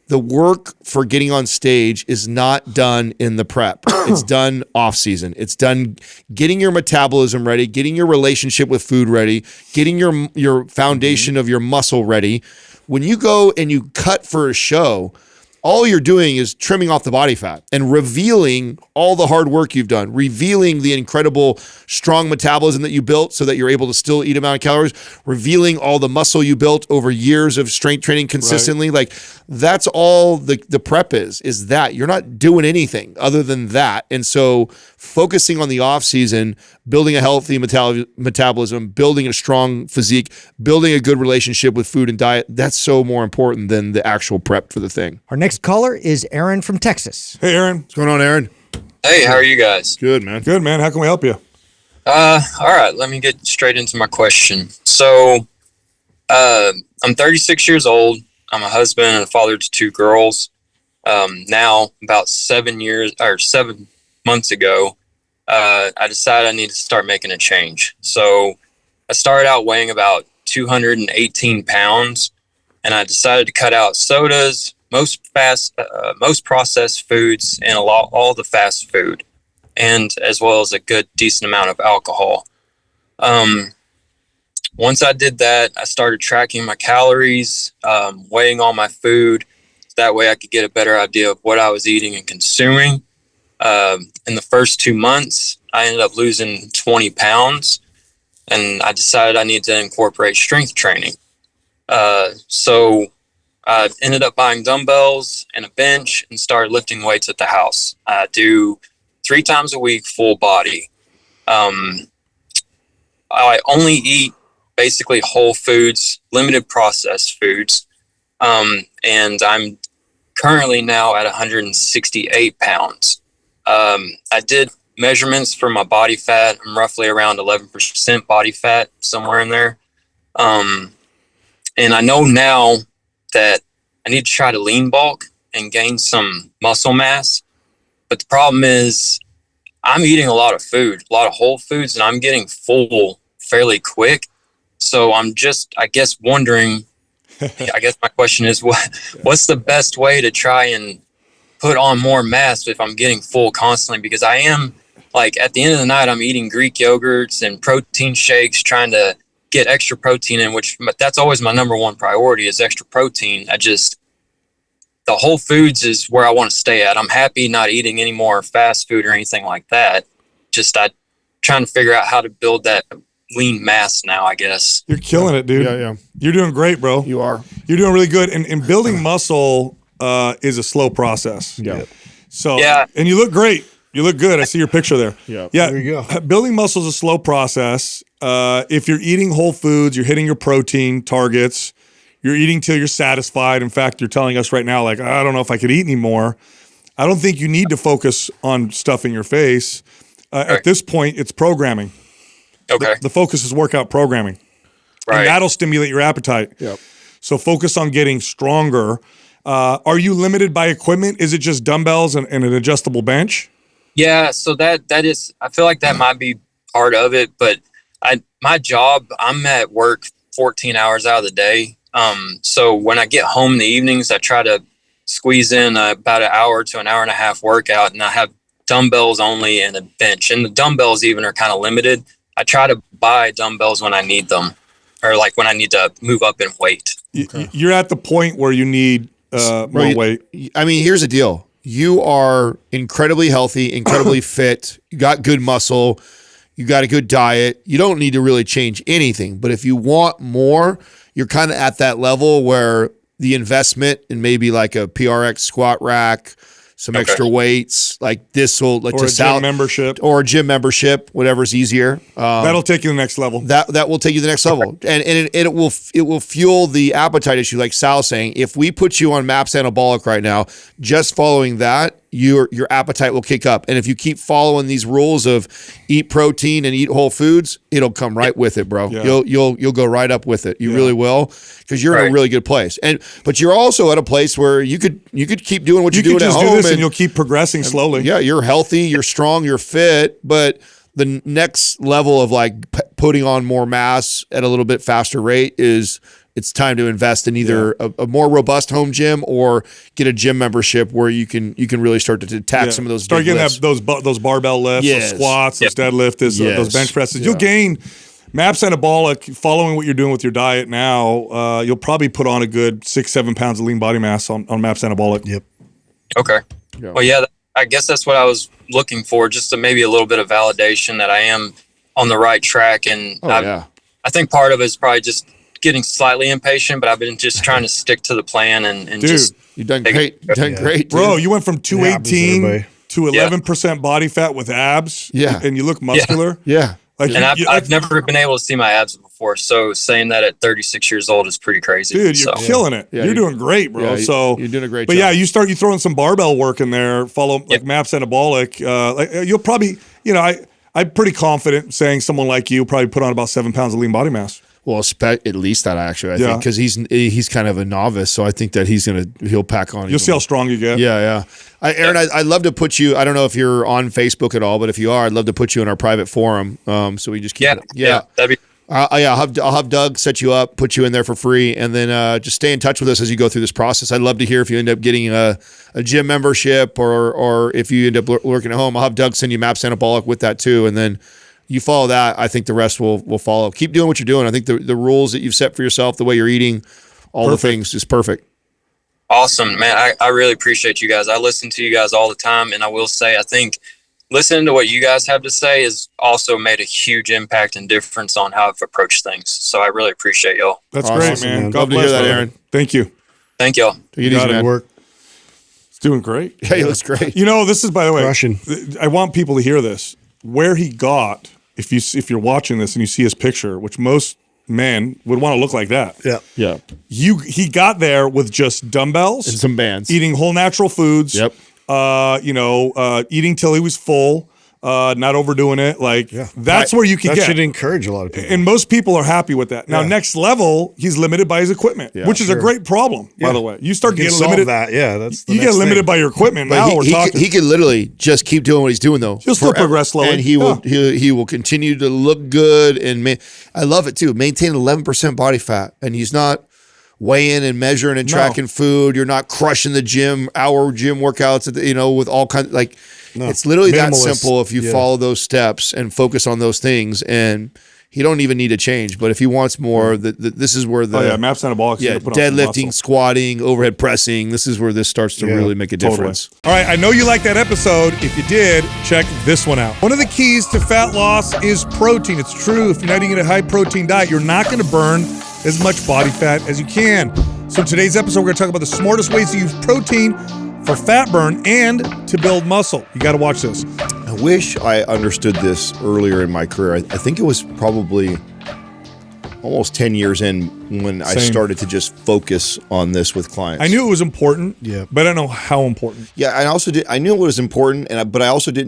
The work for getting on stage is not done in the prep. It's done off season. It's done getting your metabolism ready, getting your relationship with food ready, getting your foundation of your muscle ready. When you go and you cut for a show, all you're doing is trimming off the body fat and revealing all the hard work you've done, revealing the incredible strong metabolism that you built so that you're able to still eat amount of calories, revealing all the muscle you built over years of strength training consistently. Right. Like that's all the prep is that you're not doing anything other than that. And so focusing on the off season, building a healthy metabolism, building a strong physique, building a good relationship with food and diet, that's so more important than the actual prep for the thing. Our next caller is Aaron from Texas. Hey, Aaron. What's going on, Aaron? Hey, how are you guys? Good, man. Good, man. How can we help you? All right, let me get straight into my question. So, I'm 36 years old. I'm a husband and a father to two girls. Now, about 7 months ago, I decided I need to start making a change. So, I started out weighing about 218 pounds, and I decided to cut out sodas, most processed foods, and all the fast food, and as well as a good decent amount of alcohol. Once I did that, I started tracking my calories, weighing all my food. That way I could get a better idea of what I was eating and consuming. In the first 2 months, I ended up losing 20 pounds, and I decided I needed to incorporate strength training. So I ended up buying dumbbells and a bench and started lifting weights at the house. I do 3 times a week, full body. I only eat basically whole foods, limited processed foods. And I'm currently now at 168 pounds. I did measurements for my body fat. I'm roughly around 11% body fat, somewhere in there. And I know now that I need to try to lean bulk and gain some muscle mass. But the problem is I'm eating a lot of food, a lot of whole foods, and I'm getting full fairly quick. So I'm just, I guess, wondering, I guess my question is, what's the best way to try and put on more mass if I'm getting full constantly? Because I am, like, at the end of the night, I'm eating Greek yogurts and protein shakes, trying to get extra protein in, but that's always my number one priority is extra protein. The whole foods is where I want to stay at. I'm happy not eating any more fast food or anything like that. I'm trying to figure out how to build that lean mass now, I guess. You're killing it, dude. Yeah. You're doing great, bro. You are. You're doing really good. And building muscle, is a slow process. Yeah. So, Yeah. and you look great. You look good. I see your picture there. Yeah. There you go. Building muscle is a slow process. If you're eating whole foods, you're hitting your protein targets, you're eating till you're satisfied. In fact, you're telling us right now, like, I don't know if I could eat anymore. I don't think you need to focus on stuffing your face. At this point, it's programming. Okay. The focus is workout programming. Right. And that'll stimulate your appetite. Yep. So focus on getting stronger. Are you limited by equipment? Is it just dumbbells and an adjustable bench? Yeah, so that is, I feel like that might be part of it, but my job, I'm at work 14 hours out of the day. So when I get home in the evenings, I try to squeeze in about an hour to an hour and a half workout, and I have dumbbells only and a bench, and the dumbbells even are kind of limited. I try to buy dumbbells when I need them, or like when I need to move up in weight. You're at the point where you need more weight. I mean, here's the deal. You are incredibly healthy, incredibly fit. You got good muscle. You got a good diet. You don't need to really change anything. But if you want more, you're kind of at that level where the investment in maybe like a PRX squat rack, some extra weights, like this will like Or a gym membership. or a gym membership, whatever's easier. That'll take you to the next level. That will take you to the next level, and it will fuel the appetite issue, like Sal's saying. If we put you on MAPS Anabolic right now, just following that, your appetite will kick up. And if you keep following these rules of eat protein and eat whole foods, it'll come right with it, bro. Yeah. You'll go right up with it. You really will, because you're in a really good place. But you're also at a place where you could keep doing what you're doing at home, do this and you'll keep progressing slowly. Yeah, you're healthy, you're strong, you're fit, but the next level of like putting on more mass at a little bit faster rate is it's time to invest in either a more robust home gym or get a gym membership where you can really start to attack some of those. Start big getting lifts. those barbell lifts, those squats, those deadlifts, those bench presses. You'll gain MAPS Anabolic. Following what you're doing with your diet now, you'll probably put on a good 6-7 pounds of lean body mass on MAPS Anabolic. Yep. Okay. Yeah. Well, I guess that's what I was looking for, just maybe a little bit of validation that I am on the right track. And I think part of it is probably just getting slightly impatient, but I've been just trying to stick to the plan and Dude, just. You've done great. You've done great, dude. Bro. You went from 218 to 11% body fat with abs. Yeah. And you look muscular. Yeah. Like, And I've never been able to see my abs before, so saying that at 36 years old is pretty crazy. Dude, you're killing it. Yeah, you're doing great, bro. Yeah, you're doing a great but job. yeah, you throw in some barbell work in there, follow like MAPS Anabolic. You'll probably, I'm pretty confident saying someone like you probably put on about 7 pounds of lean body mass. Well, at least that actually, I think, because he's kind of a novice, so I think that he'll pack on. You'll see how strong you get. Yeah. Aaron, I'd love to put you. I don't know if you're on Facebook at all, but if you are, I'd love to put you in our private forum. So we just keep. Yeah, that'd be. I'll have Doug set you up, put you in there for free, and then just stay in touch with us as you go through this process. I'd love to hear if you end up getting a gym membership or if you end up working at home. I'll have Doug send you MAPS Anabolic with that too, and then. You follow that, I think the rest will follow. Keep doing what you're doing. I think the rules that you've set for yourself, the way you're eating, all the things is perfect. Awesome, man. I really appreciate you guys. I listen to you guys all the time, and I will say I think listening to what you guys have to say has also made a huge impact and difference on how I've approached things. So I really appreciate y'all. That's Awesome, great, man. man. God Love to bless hear that, brother. Aaron. Thank you. Thank y'all. Take it easy, man. Work. It's doing great. Hey, that's great. This is, by the way, Crushing. I want people to hear this. Where he got, if you're watching this and you see his picture, which most men would want to look like that. Yeah. He got there with just dumbbells And some bands. eating whole natural foods. Yep. Eating till he was full, not overdoing it. That's where you can That get. should encourage a lot of people. And most people are happy with that. Now, next level, he's limited by his equipment, which is a great problem, by the way. You start You can getting solve limited. that. Yeah, that's the You get next limited thing. by your equipment. But Now we're talking. he could literally just keep doing what he's doing though. He'll still progress slowly. and he will continue to look good. And I love it too. Maintain 11% body fat, and he's not weighing and measuring and tracking food. You're not crushing the gym workouts. With all kinds it's literally that Minimalist. simple if you follow those steps and focus on those things. And he don't even need to change. But if he wants more, this is where MAPS Anabolic. deadlifting, squatting, overhead pressing. This is where this starts to really make a difference. All right, I know you liked that episode. If you did, check this one out. One of the keys to fat loss is protein. It's true. If you're not eating a high protein diet, you're not going to burn as much body fat as you can. So today's episode, we're going to talk about the smartest ways to use protein for fat burn and to build muscle. You got to watch this. I wish I understood this earlier in my career. I think it was probably almost 10 years in when I started to just focus on this with clients. I knew it was important, Yeah. but I don't know how important. Yeah, I also did. I knew it was important, but I also didn't